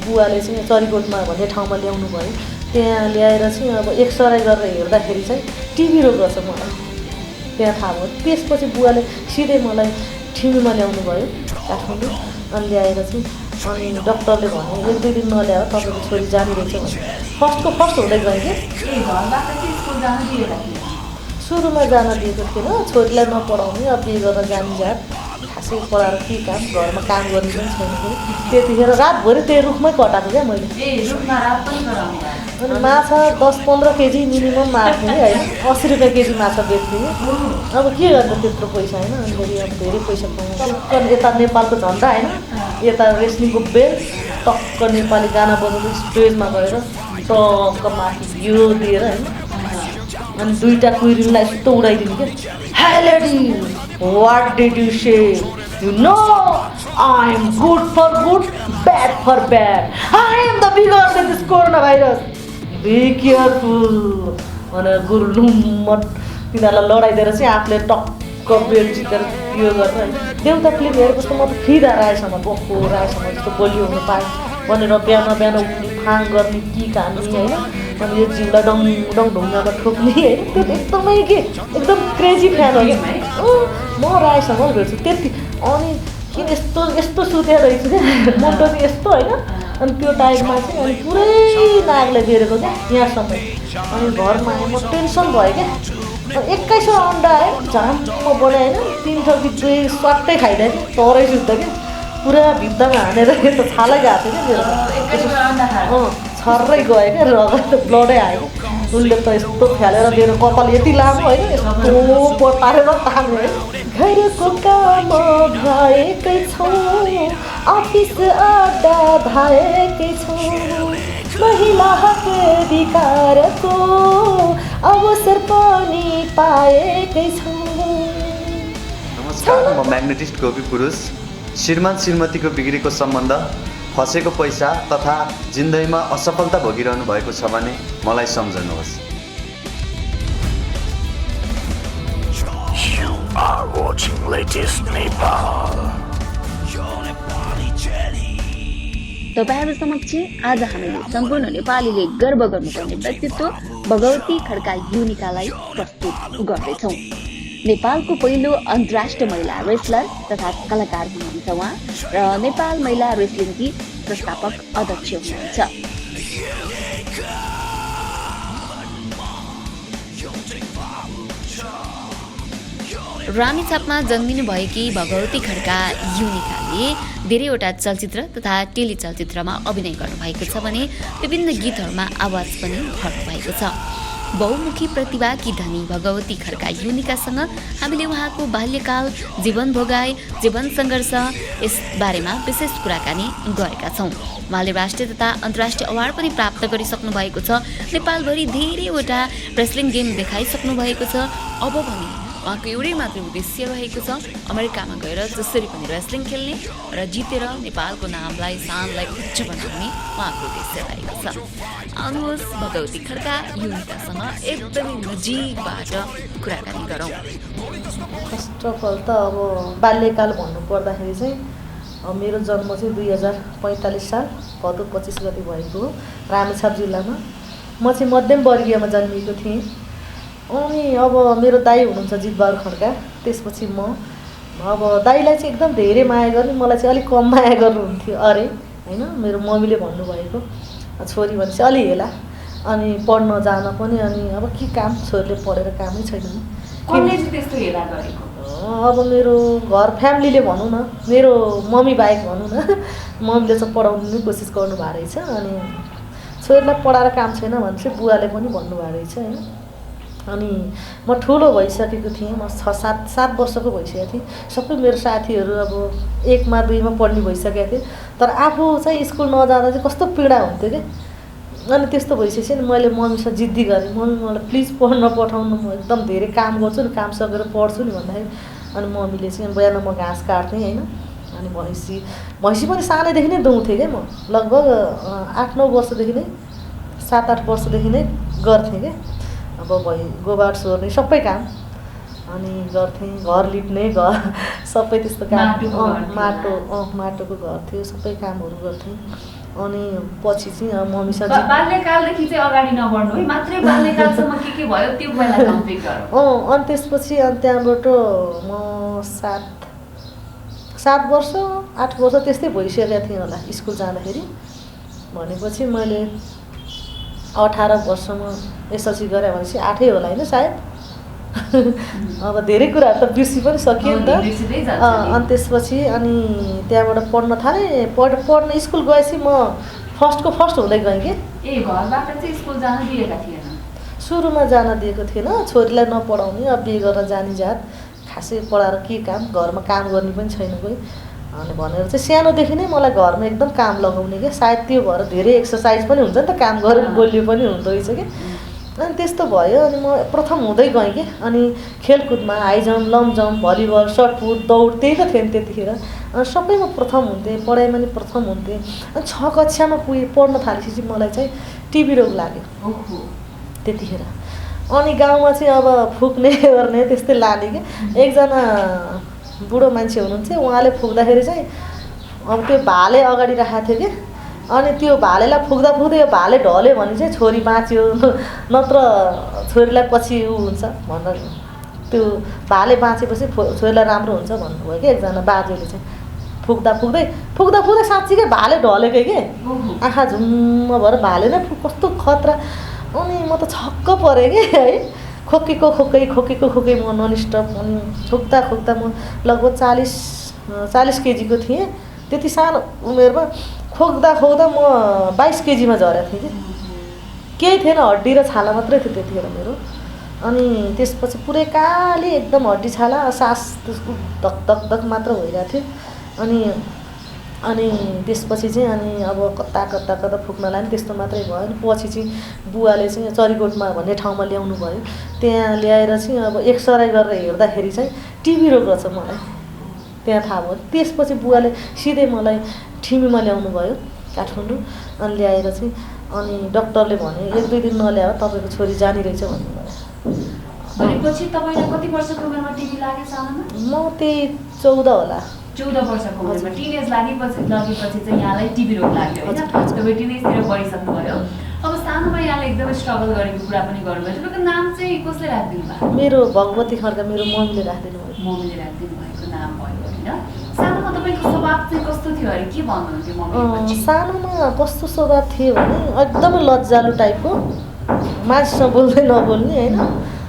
बुवाले चाहिँ चरीकोटमा भन्ने ठाउँमा ल्याउनु भयो। त्यहाँ ल्याएर चाहिँ अब एक्सरे गरेर हेर्दाखेरि चाहिँ टिबी रोग रहेछ मलाई, त्यहाँ थाहा भयो। त्यसपछि बुवाले सिधै मलाई ठिमीमा ल्याउनु भयो काठमाडौँ। अनि ल्याएर चाहिँ अनि डक्टरले भने 1-2 दिन नल्याएर तपाईँको छोरी जानिरहेछ भने फर्स्ट हुँदै गयो कि सुरुमा जान दिएको थिएन, छोरीलाई नपढाउने, अब बिहे गरेर जानी जात खासै पढाएर के काम, घरमा काम गर्ने पनि छैन कि। त्यतिखेर रातभरि त्यही रुखमै कटाएको क्या मैले। अनि माछा 10-15 केजी मिनिमम मार्थेँ कि होइन, 80 रुपियाँ केजी माछा बेच्थेँ कि। अब के गर्नु त्यत्रो पैसा होइन, अनि फेरि अब धेरै पैसा कमाउँछु। यता नेपालको झन्डा होइन, यता रेस्लिङको बेल, टक्क नेपाली गाना बजाउँदै स्टेजमा गएर टक्क माथि यो दिएर होइन, अनि 2टा कुइरीलाई यस्तो उडाइदिनु क्या। हे lady, what did you say? You know, I am good for good, bad for bad. I am the bigger than this coronavirus. Be careful. भनेर गुरुलुम्मट तिनीहरूलाई लडाइदिएर चाहिँ आफूले टक्क बेल जितेर यो गर्छ होइन। देउता फिल्म हेरेपछि त म त फिदा रायोसँग बक्को रायोसँग जस्तो बलियो हुनु पाएँ भनेर बिहान उठ्ने फाङ गर्ने कि कान्ने होइन, अनि यो जिउलाई डङ ढुङ्गामा ठोक्ने होइन। त्यो त एकदम क्रेजी फ्यान हो कि म रायोसँग भेट्छु त्यति। अनि किन यस्तो सुतेर रहेछु क्या, मोटो चाहिँ यस्तो होइन। अनि त्यो टाइममा चाहिँ अनि पुरै नागले बेरेको क्या यहाँसम्म। अनि घरमा आएँ म टेन्सन भयो क्या। 21 अन्डा आयो झ्याम्म बनाएँ होइन, 3 थोकी 2 स्वाट्टै खाइदिएँ कि तरै सुत्दा क्या। पुरा भित्तामा हानेर यस्तो छालै गएको थियो क्या मेरो, छर्रै गयो क्या, रगत ब्लडै आयो। उसले त यस्तो फ्यालेर मेरो कपाल यति लामो होइन, यस्तो पारेर तान्यो है। घरको काम भएकै छौँ, अफिस अड्डा भएकै छौँ, महिला हक अधिकारको अवसर पनि पाएकै छौँ। नमस्कार, म म्याग्नेटिस्ट गोपी पुरुष। श्रीमान श्रीमतीको बिग्रेको सम्बन्ध, फसेको पैसा तथा जिन्दगीमा असफलता भोगिरहनु भएको छ भने मलाई सम्झनुहोस्। You are watching latest Nepal. तपाईहरु समक्ष आज हामीले सम्पूर्ण नेपालीले गर्व गर्नुपर्ने व्यक्तित्व भगवती खड्का युनिकालाई प्रस्तुत गर्दैछौँ। नेपालको पहिलो अन्तर्राष्ट्रिय महिला रेसलर तथा कलाकार हुनुहुन्छ उहाँ र नेपाल महिला रेसलिङकी संस्थापक अध्यक्ष हुनुहुन्छ। रामेछापमा जन्मिनु भएकी भगवती खड्का युनिकाले धेरैवटा चलचित्र तथा टेलिचलचित्रमा अभिनय गर्नुभएको छ भने विभिन्न गीतहरूमा आवाज पनि भर्नुभएको छ। बहुमुखी प्रतिभाकी धनी भगवती खड्का युनिकासँग हामीले उहाँको बाल्यकाल, जीवन भोगाई, जीवन सङ्घर्ष यस बारेमा विशेष कुराकानी गरेका छौँ। उहाँले राष्ट्रिय तथा अन्तर्राष्ट्रिय अवार्ड पनि प्राप्त गरिसक्नु भएको छ। नेपालभरि धेरैवटा रेस्लिङ गेम देखाइसक्नु भएको छ। अब भने उहाँको एउटै मात्र उद्देश्य रहेको छ, अमेरिकामा गएर जसरी पनि रेस्लिङ खेल्ने र जितेर नेपालको नामलाई, शानलाई उच्च बनाउने उहाँको उद्देश्य रहेको छ। आउनुहोस् भगवती खड्का युनिकासँग एकदमै नजिकबाट कुराकानी गरौँ। फर्स्ट अफ अल त अब बाल्यकाल भन्नुपर्दाखेरि चाहिँ मेरो जन्म चाहिँ 2045 साल भदौ 25 गते भएको हो, रामेछाप जिल्लामा। म चाहिँ मध्यम वर्गीयमा जन्मिएको थिएँ। अनि अब मेरो दाइ हुनुहुन्छ जितबहादुर खड्का, त्यसपछि म। अब दाइलाई चाहिँ एकदम धेरै माया गर्ने, मलाई चाहिँ अलिक कम माया गर्नुहुन्थ्यो अरे होइन। मेरो मम्मीले भन्नुभएको छोरी भनेपछि अलि हेला, अनि पढ्न जान पनि, अनि अब के काम, छोरीले पढेर कामै छैन। त्यस्तो हेला गरेको अब मेरो घर फ्यामिलीले भनौँ न, मेरो मम्मी बाहेक भनौँ न, मम्मीले चाहिँ पढाउनु कोसिस गर्नुभएको रहेछ। अनि छोरीलाई पढाएर काम छैन भने चाहिँ बुवाले पनि भन्नुभएको रहेछ होइन। अनि म ठुलो भइसकेको थिएँ, म 6-7 वर्षको भइसकेको थिएँ। सबै मेरो साथीहरू अब 1मा 2मा पढ्ने भइसकेको थिएँ, तर आफू चाहिँ स्कुल नजाँदा चाहिँ कस्तो पीडा हुन्थ्यो क्या। अनि त्यस्तो भइसकेपछि मैले मम्मीसँग जिद्दी गरेँ, मम्मी मलाई प्लिज पढ्न पठाउनु, म एकदम धेरै काम गर्छु नि, काम सकेर पढ्छु नि भन्दाखेरि। अनि मम्मीले चाहिँ बिहान म घाँस काट्थेँ होइन। अनि भैँसी पनि सानैदेखि नै दुहुँथेँ क्या। म लगभग 8-9 वर्षदेखि नै, 7-8 वर्षदेखि नै गर्थेँ क्या। अब गोबर सोर्ने सबै काम अनि गर्थेँ, घर लिप्ने, घर सबै त्यस्तो काम, माटोको घर थियो, सबै कामहरू गर्थेँ। अनि पछि चाहिँ मम्मीसँग बाल्यकालदेखि चाहिँ अगाडि नबढ्नु है, मात्रै बाल्यकालसम्म के भयो त्यो पहिला कम्प्लिट गरौँ। अनि त्यसपछि अनि त्यहाँबाट म 7 वर्ष 8 वर्ष त्यस्तै भइसकेको थिएँ होला स्कुल जाँदाखेरि। भनेपछि मैले 18 वर्षमा एसएलसी गरेँ भनेपछि 8 होला होइन सायद। अब धेरै कुराहरू त बिर्सि पनि सकियो नि त। अनि त्यसपछि अनि त्यहाँबाट पढ्न थालेँ। पढ्न स्कुल गएपछि म फर्स्ट हुँदै गएँ कि। घरबाट चाहिँ स्कुल जान दिएका थिएन? सुरुमा जान दिएको थिएन, छोरीलाई नपढाउने, अब बिहे गर्न जाने जात, खासै पढाएर के काम, घरमा काम गर्ने पनि छैन कोही अनि भनेर चाहिँ सानोदेखि नै मलाई घरमा एकदम काम लगाउने क्या। सायद त्यो भएर धेरै एक्सर्साइज पनि हुन्छ नि त, काम गरेर बोलियो पनि हुँदो रहेछ कि। अनि त्यस्तो भयो। अनि म प्रथम हुँदै गएँ कि। अनि खेलकुदमा high jump, long jump, volleyball, shot put, दौड त्यही त थियो नि त्यतिखेर। अनि सबैमा प्रथम हुन्थेँ, पढाइमा नि प्रथम हुन्थेँ। अनि 6 कक्षामा पढ्न थालेपछि मलाई चाहिँ टिबी रोग लाग्यो त्यतिखेर। अनि गाउँमा चाहिँ अब फुक्ने गर्ने त्यस्तै लाने कि। एकजना बुढो मान्छे हुनुहुन्थ्यो, उहाँले फुक्दाखेरि चाहिँ अब त्यो भाले अगाडि राखेको थियो कि। अनि त्यो भालेलाई फुक्दा यो भाले ढल्यो भने चाहिँ छोरी बाँच्यो, नत्र छोरीलाई पछि हुन्छ भनेर त्यो भाले बाँचेपछि छोरीलाई राम्रो हुन्छ भन्नुभयो कि एकजना बाजेले चाहिँ। फुक्दा साँच्चीकै भाले ढलेकै के, आँखा झुम्म भएर भाले नै कस्तो खतरा। अनि म त छक्क परेँ कि है। खोकेको खोकै म ननस्टप। अनि खोक्दा म लगभग 40 केजीको थिएँ। त्यति सानो उमेरमा खोक्दा म 22 केजीमा झरेको थिएँ कि। केही थिएन, हड्डी र छाला मात्रै थियो त्यतिखेर मेरो। अनि त्यसपछि पुरै काली एकदम हड्डी छाला, सास त्यसको धक मात्र भइरहेको थियो। अनि त्यसपछि चाहिँ अनि अब कता फुक्न लाग्यो। त्यस्तो मात्रै भयो। अनि पछि चाहिँ बुवाले चाहिँ चरीकोटमा भन्ने ठाउँमा ल्याउनु भयो। त्यहाँ ल्याएर चाहिँ अब एक्सरे गरेर हेर्दाखेरि चाहिँ टिबी रोग रहेछ मलाई, त्यहाँ थाहा भयो। त्यसपछि बुवाले सिधै मलाई ठिमीमा ल्याउनु भयो काठमाडौँ। अनि ल्याएर चाहिँ अनि डक्टरले भने 1-2 दिन नल्यायो तपाईँको छोरी जाने रहेछ भन्नुभयो। भनेपछि तपाईँलाई कति वर्षको उमेरमा टिबी लाग्यो सानोमा? म त्यही 14 होला। 14 वर्षको उमेरमा टिनेज लगेपछि चाहिँ यहाँलाई टिबी रोग लाग्यो होइन? तपाईँ टिनेजतिर बढिसक्नुभयो। अब सानोमा यहाँले एकदमै स्ट्रगल गरेको कुरा पनि गर्नुभयो। तपाईँको नाम चाहिँ कसले राखिदिनु भयो? मेरो भगवती खड्का, मेरो मम्मीले राखिदिनु भयो। मम्मीले राखिदिनु भएको नाम भयो होइन? सानोमा तपाईँको स्वभाव चाहिँ कस्तो थियो अरे, के भन्नुहुन्थ्यो मम्मीले? सानोमा कस्तो स्वभाव थियो भने एकदमै लज्जालु टाइपको, मान्छेसँग बोल्दै नबोल्ने होइन।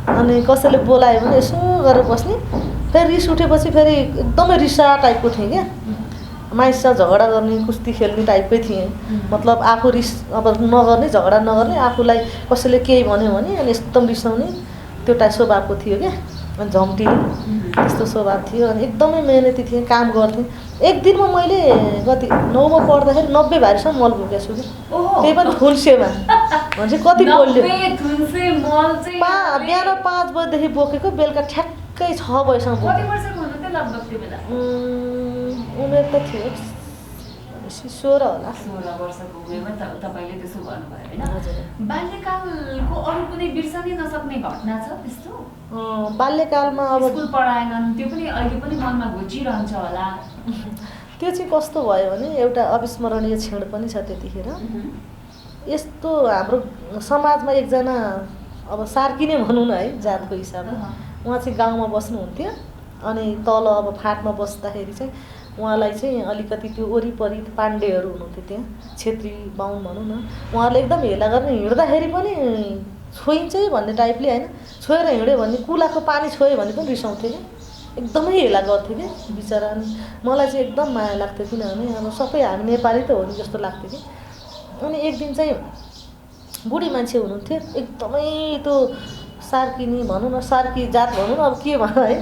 अनि कसैले बोलायो भने यसो गरेर बस्ने। फेरि रिस उठेपछि फेरि एकदमै रिसा टाइपको थिएँ क्या। मान्छेसँग झगडा गर्ने, कुस्ती खेल्ने टाइपकै थिएँ। मतलब आफू रिस अब नगर्ने, झगडा नगर्ने, आफूलाई कसैले केही भन्यो भने अनि एकदम रिसाउने त्यो स्वभावको थियो क्या। अनि झम्टिने त्यस्तो स्वभाव थियो। अनि एकदमै मेहनती थिएँ, काम गर्थेँ। एक दिनमा मैले कति 9मा पढ्दाखेरि 90 भारीसम्म मल बोकेको छु कि। त्यही पनि थुन्सेमा भन्छ कति बोल्यो। बिहान 5 बजेदेखि बोकेको, बेलुका ठ्याक्कै 6 बजीसम्म बोकेको। उमेर त थियो 16 होला। 16 वर्षको उमेरमा तपाईँले त्यसो गर्नुभयो होइन? बाल्यकालको अरू कुनै बिर्सनै नसक्ने घटना छ त्यस्तो? बाल्यकालमा अब स्कुल पढाएनन्, त्यो पनि अहिले पनि मनमा घुचिरहन्छ होला। त्यो चाहिँ कस्तो भयो भने एउटा अविस्मरणीय क्षण पनि छ त्यतिखेर। यस्तो हाम्रो समाजमा एकजना अब सार्की नै भनौँ न है, जातको हिसाबले उहाँ चाहिँ गाउँमा बस्नुहुन्थ्यो। अनि तल अब फाटमा बस्दाखेरि चाहिँ उहाँलाई चाहिँ अलिकति त्यो वरिपरि पाण्डेहरू हुनुहुन्थ्यो, त्यहाँ छेत्री बाहुन भनौँ न, उहाँहरूले एकदम हेला गरेर हिँड्दाखेरि पनि छोइन्छ भन्ने टाइपले होइन, छोएर हिँड्यो भने कुलाको पानी छोयो भने पनि रिसाउँथ्यो कि। एकदमै हेला गर्थ्यो कि बिचरा। अनि मलाई चाहिँ एकदम माया लाग्थ्यो, किनभने अब सबै हामी नेपाली त हो नि जस्तो लाग्थ्यो कि। अनि एक दिन चाहिँ बुढी मान्छे हुनुहुन्थ्यो, एकदमै त्यो सार्किनी भनौँ न, सार्की जात भनौँ न, अब के भनौँ है।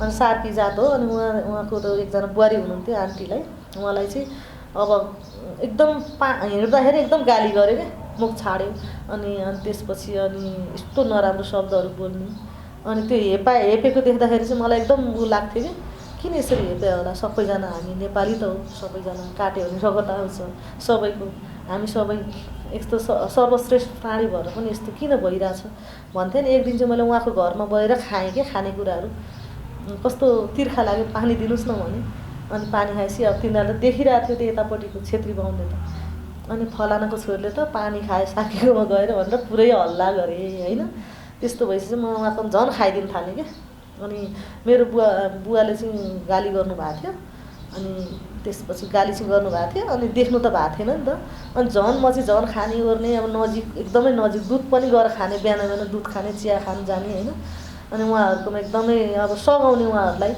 अनि सार्की जात हो। अनि उहाँको त एकजना बुहारी हुनुहुन्थ्यो आन्टीलाई, उहाँलाई चाहिँ अब एकदम हिँड्दाखेरि एकदम गाली गऱ्यो क्या, मुख छाड्यो। अनि त्यसपछि अनि यस्तो नराम्रो शब्दहरू बोल्ने। अनि त्यो हेपेको देख्दाखेरि चाहिँ मलाई एकदम उ लाग्थ्यो कि किन यसरी हेपे होला, सबैजना हामी नेपाली त हो, सबैजना काट्यो भने रगत आउँछ सबैको, हामी सबै यस्तो सर्वश्रेष्ठ प्राणी भएर पनि यस्तो किन भइरहेछ भन्थेँ नि। एक दिन चाहिँ मैले उहाँको घरमा गएर खाएँ क्या खानेकुराहरू, कस्तो तिर्खा लाग्यो, पानी दिनुहोस् न भने। अनि पानी खाएपछि अब तिनीहरूले देखिरहेको थियो त्यो यतापट्टिको छेत्री बाहुनले त, अनि फलानाको छोरीले त पानी खाए साकेकोमा गएर भनेर पुरै हल्ला गरे होइन। त्यस्तो भएपछि चाहिँ म उहाँको झन् खाइदिन थालेँ क्या। अनि मेरो बुवाले चाहिँ गाली गर्नुभएको थियो। अनि त्यसपछि गाली चाहिँ गर्नुभएको थियो। अनि देख्नु त भएको थिएन नि त। अनि झन् म चाहिँ झन् खाने ओर्ने अब नजिक एकदमै नजिक दुध पनि गएर खाने बिहान बिहान दुध खाने चिया खान जाने होइन। अनि उहाँहरूकोमा एकदमै अब सघाउने उहाँहरूलाई।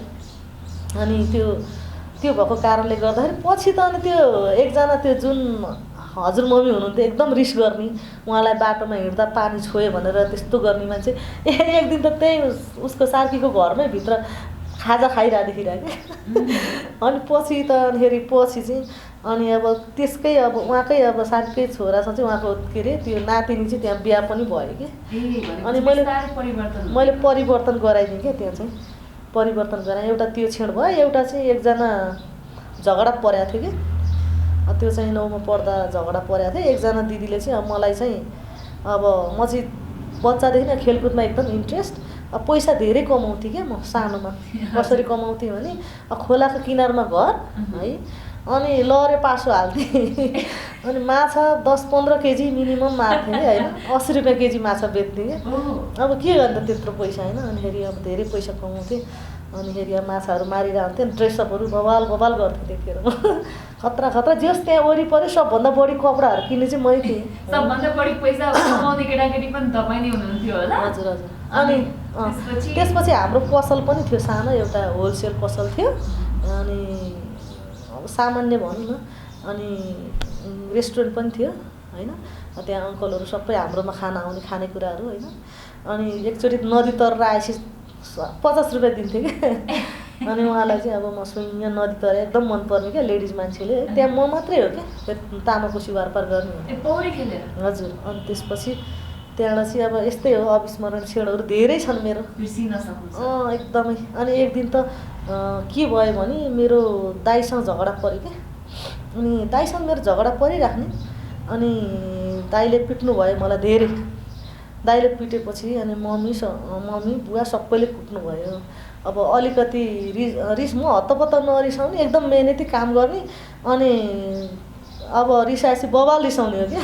अनि त्यो भएको कारणले गर्दाखेरि पछि त अनि त्यो एकजना त्यो जुन हजुरमम्मी हुनुहुन्थ्यो एकदम रिस गर्ने, उहाँलाई बाटोमा हिँड्दा पानी छोयो भनेर त्यस्तो गर्ने मान्छे एक दिन त त्यही उसको सार्कीको घरमै भित्र खाजा खाइरहेको देखिरहेको क्या। अनि पछि त पछि चाहिँ अनि अब त्यसकै अब उहाँकै अब सार्कीकै छोरासँग चाहिँ उहाँको के अरे त्यो नातिनी चाहिँ त्यहाँ बिहा पनि भयो कि। अनि मैले परिवर्तन गराइदिएँ क्या। त्यहाँ चाहिँ परिवर्तन गराएँ। एउटा त्यो क्षण भयो, एउटा चाहिँ एकजना झगडा परेको थियो कि। त्यो चाहिँ 9मा पढ्दा झगडा परेको थियो। एकजना दिदीले चाहिँ अब मलाई चाहिँ अब म चाहिँ बच्चादेखि नै खेलकुदमा एकदम इन्ट्रेस्ट। अब पैसा धेरै कमाउँथेँ क्या म सानोमा। कसरी कमाउँथेँ भने खोलाको किनारमा घर है, अनि लहरे पासो हाल्थेँ। अनि माछा 10-15 केजी मिनिमम मार्थेँ कि होइन। 80 रुपियाँ केजी माछा बेच्थेँ कि। अब के गर्नु त त्यत्रो पैसा होइन। अनिखेरि अब धेरै पैसा कमाउँथेँ। अनिखेरि अब माछाहरू मारिरहन्थेँ। ड्रेसअपहरू बवाल गर्थेँ त्यतिखेर। खतरा जस त्यहाँ वरिपरि सबभन्दा बढी कपडाहरू किन्ने चाहिँ मै थिएँ। सबभन्दा बढी पैसा कमाउने केटाकेटी पनि तपाईँ नै हुनुहुन्थ्यो होला। हजुर। अनि त्यसपछि हाम्रो पसल पनि थियो सानो, एउटा होलसेल पसल थियो। अनि अब सामान्य भनौँ न। अनि रेस्टुरेन्ट पनि थियो होइन। त्यहाँ अङ्कलहरू सबै हाम्रोमा खाना आउने खानेकुराहरू होइन। अनि एकचोटि नदी तरेर आएपछि 50 रुपियाँ दिन्थेँ क्या। अनि उहाँलाई चाहिँ अब म सुइङ नदी तरे एकदम मनपर्ने क्या लेडिज मान्छेले। त्यहाँ म मात्रै हो क्या तामाकोसी वारपार गर्ने। पौडी खेलेर? हजुर। अनि त्यसपछि त्यहाँबाट चाहिँ अब यस्तै हो, अविस्मरणीय क्षणहरू धेरै छन् मेरो। एकदमै। अनि एक दिन त के भयो भने मेरो दाइसँग झगडा पऱ्यो क्या। अनि दाइसँग मेरो झगडा परिराख्ने। अनि दाइले पिट्नु भयो मलाई धेरै। दाइले पिटेपछि अनि मम्मी बुवा सबैले कुट्नु भयो। अब अलिकति रिस म हत्तपत्त नरिसाउने, एकदम मेहनती काम गर्ने। अनि अब रिसाएपछि बवाल रिसाउने हो क्या।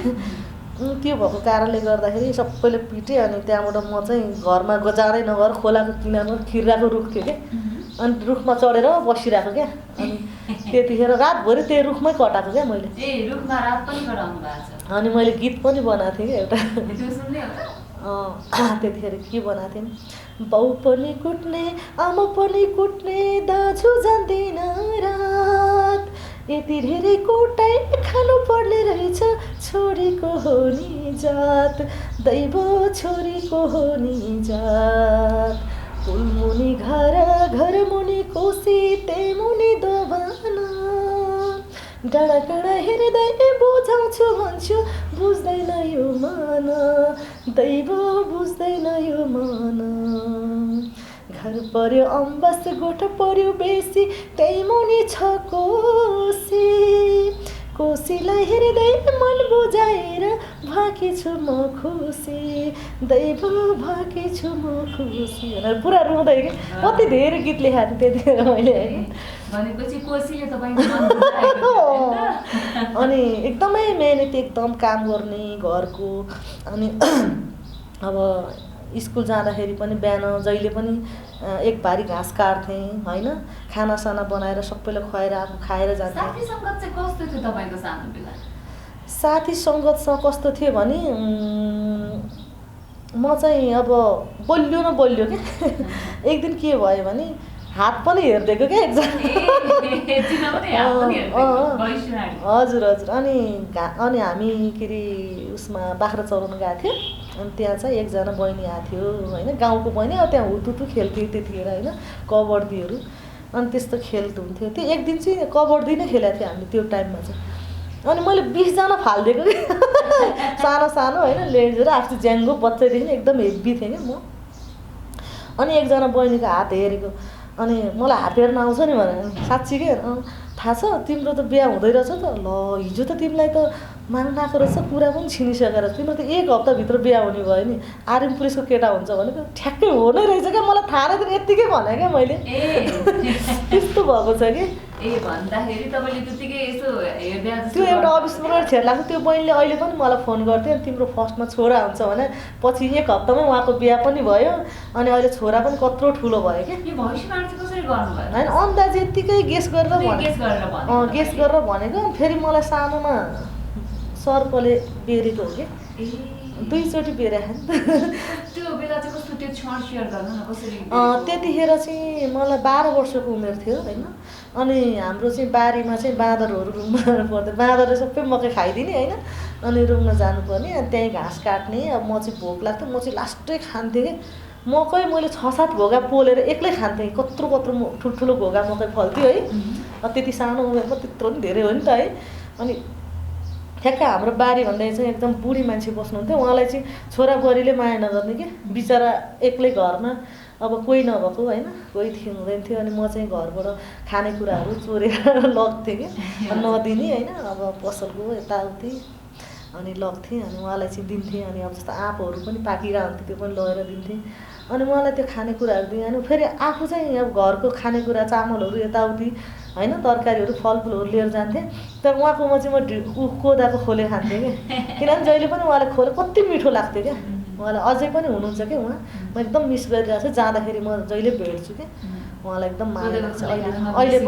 त्यो भएको कारणले गर्दाखेरि सबैले पिटे। अनि त्यहाँबाट म चाहिँ घरमा जाँदै नगएर खोलाको किनारमा खिर्राको रुख थियो क्या। अनि रुखमा चढेर बसिरहेको क्या। अनि त्यतिखेर रातभरि त्यही रुखमै कटाएको क्या मैले। रुखमा रात पनि कटाउनु भएको छ। अनि मैले गीत पनि बनाएको थिएँ क्या एउटा। त्यो सुन्ने होला? त्यतिखेर के बनाएको थिएँ, बाउ पनि कुट्ने आमा पनि कुट्ने दाजु जान्दैन रात, यति धेरै कुटाइ खानु पर्ने रहेछ, छोरीको हो नि जात, दैव छोरीको हो नि जात, फुलमुनि घर मुनि कोसी त्यही मुनि दोभाना, डाँडा काँडा हेर्दै बुझाउँछु भन्छु बुझ्दैन यो मन, दैव बुझ्दैन यो मन, घर पर्यो अम्बस गोठ पर्यो बेसी त्यही मुनि छ कोसी, कोसीलाई हेर्दै मन बुझाएर भाकी छु म खुसी, दैव भाकी छु म खुसी भनेर पुरा रुँदै कि कति धेरै गीत लेखाएको थिएँ त्यतिखेर मैले होइन। भनेपछि कोसीले तपाईँको मन बुझाएको थियो। अनि एकदमै मेहनती एकदम काम गर्ने घरको। अनि अब स्कुल जाँदाखेरि पनि बिहान जहिले पनि एक भारी घाँस काट्थेँ होइन, खानासाना बनाएर सबैलाई खुवाएर आफू खाएर जान्थेँ। साथी सङ्गत चाहिँ कस्तो थियो तपाईँको सानो बेला? साथी सङ्गतसँग कस्तो थियो भने म चाहिँ अब बलियो क्या। एक दिन के भयो भने हात पनि हेरिदिएको क्या एकजना। हजुर। अनि हामी के अरे उसमा बाख्रा चराउनु गएको थियो। अनि त्यहाँ चाहिँ एकजना बहिनी आएको थियो होइन, गाउँको बहिनी। अब त्यहाँ हुतुतु खेल्थ्यो त्यतिखेर होइन, कबड्डीहरू। अनि त्यस्तो खेल्नुहुन्थ्यो। त्यो एक दिन चाहिँ कबड्डी नै खेलेको थियो हामीले त्यो टाइममा चाहिँ। अनि मैले 20 जना फालिदिएको कि सानो होइन, लेडिज र आफू ज्याङ्गो बच्चैदेखि एकदम हेभी थिएँ क्या म। अनि एकजना बहिनीको हात हेरेको, अनि मलाई हात हेर्न आउँछ नि भने साँच्ची के थाहा छ तिम्रो त बिहा हुँदै रहेछ त, ल हिजो त तिमीलाई त माग्न आएको रहेछ, कुरा पनि छिनिसकेर तिम्रो त 1 हप्ताभित्र बिहा हुने भयो नि, आर्मी पुलिसको केटा हुन्छ भनेको ठ्याक्कै हो नै रहेछ क्या। मलाई थाहा नै थिएन, यत्तिकै भने क्या मैले। त्यस्तो भएको छ कि। ए भन्दाखेरि तपाईँले त्यतिकै यसो हेर्दै त्यो एउटा अविस्मरणीय क्षण लाग्छ। त्यो बहिनीले अहिले पनि मलाई फोन गर्थ्यो, अनि तिम्रो फर्स्टमा छोरा हुन्छ भने पछि 1 हप्तामै उहाँको बिहा पनि भयो, अनि अहिले छोरा पनि कत्रो ठुलो भयो कि। यो भविष्यवाणी चाहिँ कसरी गर्नुभयो? होइन अन्दाज यत्तिकै गेस गरेर गेस गरेर भने गेस गरेर भनेको। अनि फेरि मलाई सानोमा सर्पले बेरेको हो कि, 2 चोटि बेरेको त्यो बेला चाहिँ कस्तो त्यो क्षण सेयर गर्नु न कसरी? त्यतिखेर चाहिँ मलाई 12 वर्षको उमेर थियो होइन। अनि हाम्रो चाहिँ बारीमा चाहिँ बाँदरहरू रुँग्न पर्थ्यो, बाँदरले सबै मकै खाइदिने होइन। अनि रुँग्न जानुपर्ने, अनि त्यहीँ घाँस काट्ने। अब म चाहिँ भोक लाग्थ्यो, म चाहिँ लास्टै खान्थेँ कि मकै। मैले 6-7 घोगा पोलेर एक्लै खान्थेँ, कत्रो ठुल्ठुलो घोगा मकै फल्थ्यो है। त्यति सानो उमेरमा त्यत्रो पनि धेरै हो नि त है। अनि ठ्याक्क हाम्रो बारी भन्दा चाहिँ एकदम बुढी मान्छे बस्नुहुन्थ्यो, उहाँलाई चाहिँ छोराबुहारीले माया नगर्ने कि, बिचरा एक्लै घरमा अब कोही नभएको होइन, कोही हुँदैन थियो। अनि म चाहिँ घरबाट खानेकुराहरू चोरेर लग्थेँ कि, नदिने होइन। अब पसलको यताउति अनि लग्थेँ, अनि उहाँलाई चाहिँ दिन्थेँ। अनि अब जस्तो आँपहरू पनि पाकिरहन्थ्यो, त्यो पनि लगेर दिन्थेँ। अनि उहाँलाई त्यो खानेकुराहरू दिएँ। अनि फेरि आफू चाहिँ अब घरको खानेकुरा चामलहरू यताउति होइन, तरकारीहरू फलफुलहरू लिएर जान्थेँ। तर उहाँकोमा चाहिँ म कोदाको खोले खान्थेँ कि, किनभने जहिले पनि उहाँले खोले कति मिठो लाग्थ्यो क्या। उहाँलाई अझै पनि हुनुहुन्छ कि उहाँ, म एकदम मिस गरिरहेको छु। जाँदाखेरि म जहिले भेट्छु कि उहाँलाई एकदम माया लाग्छ। अहिले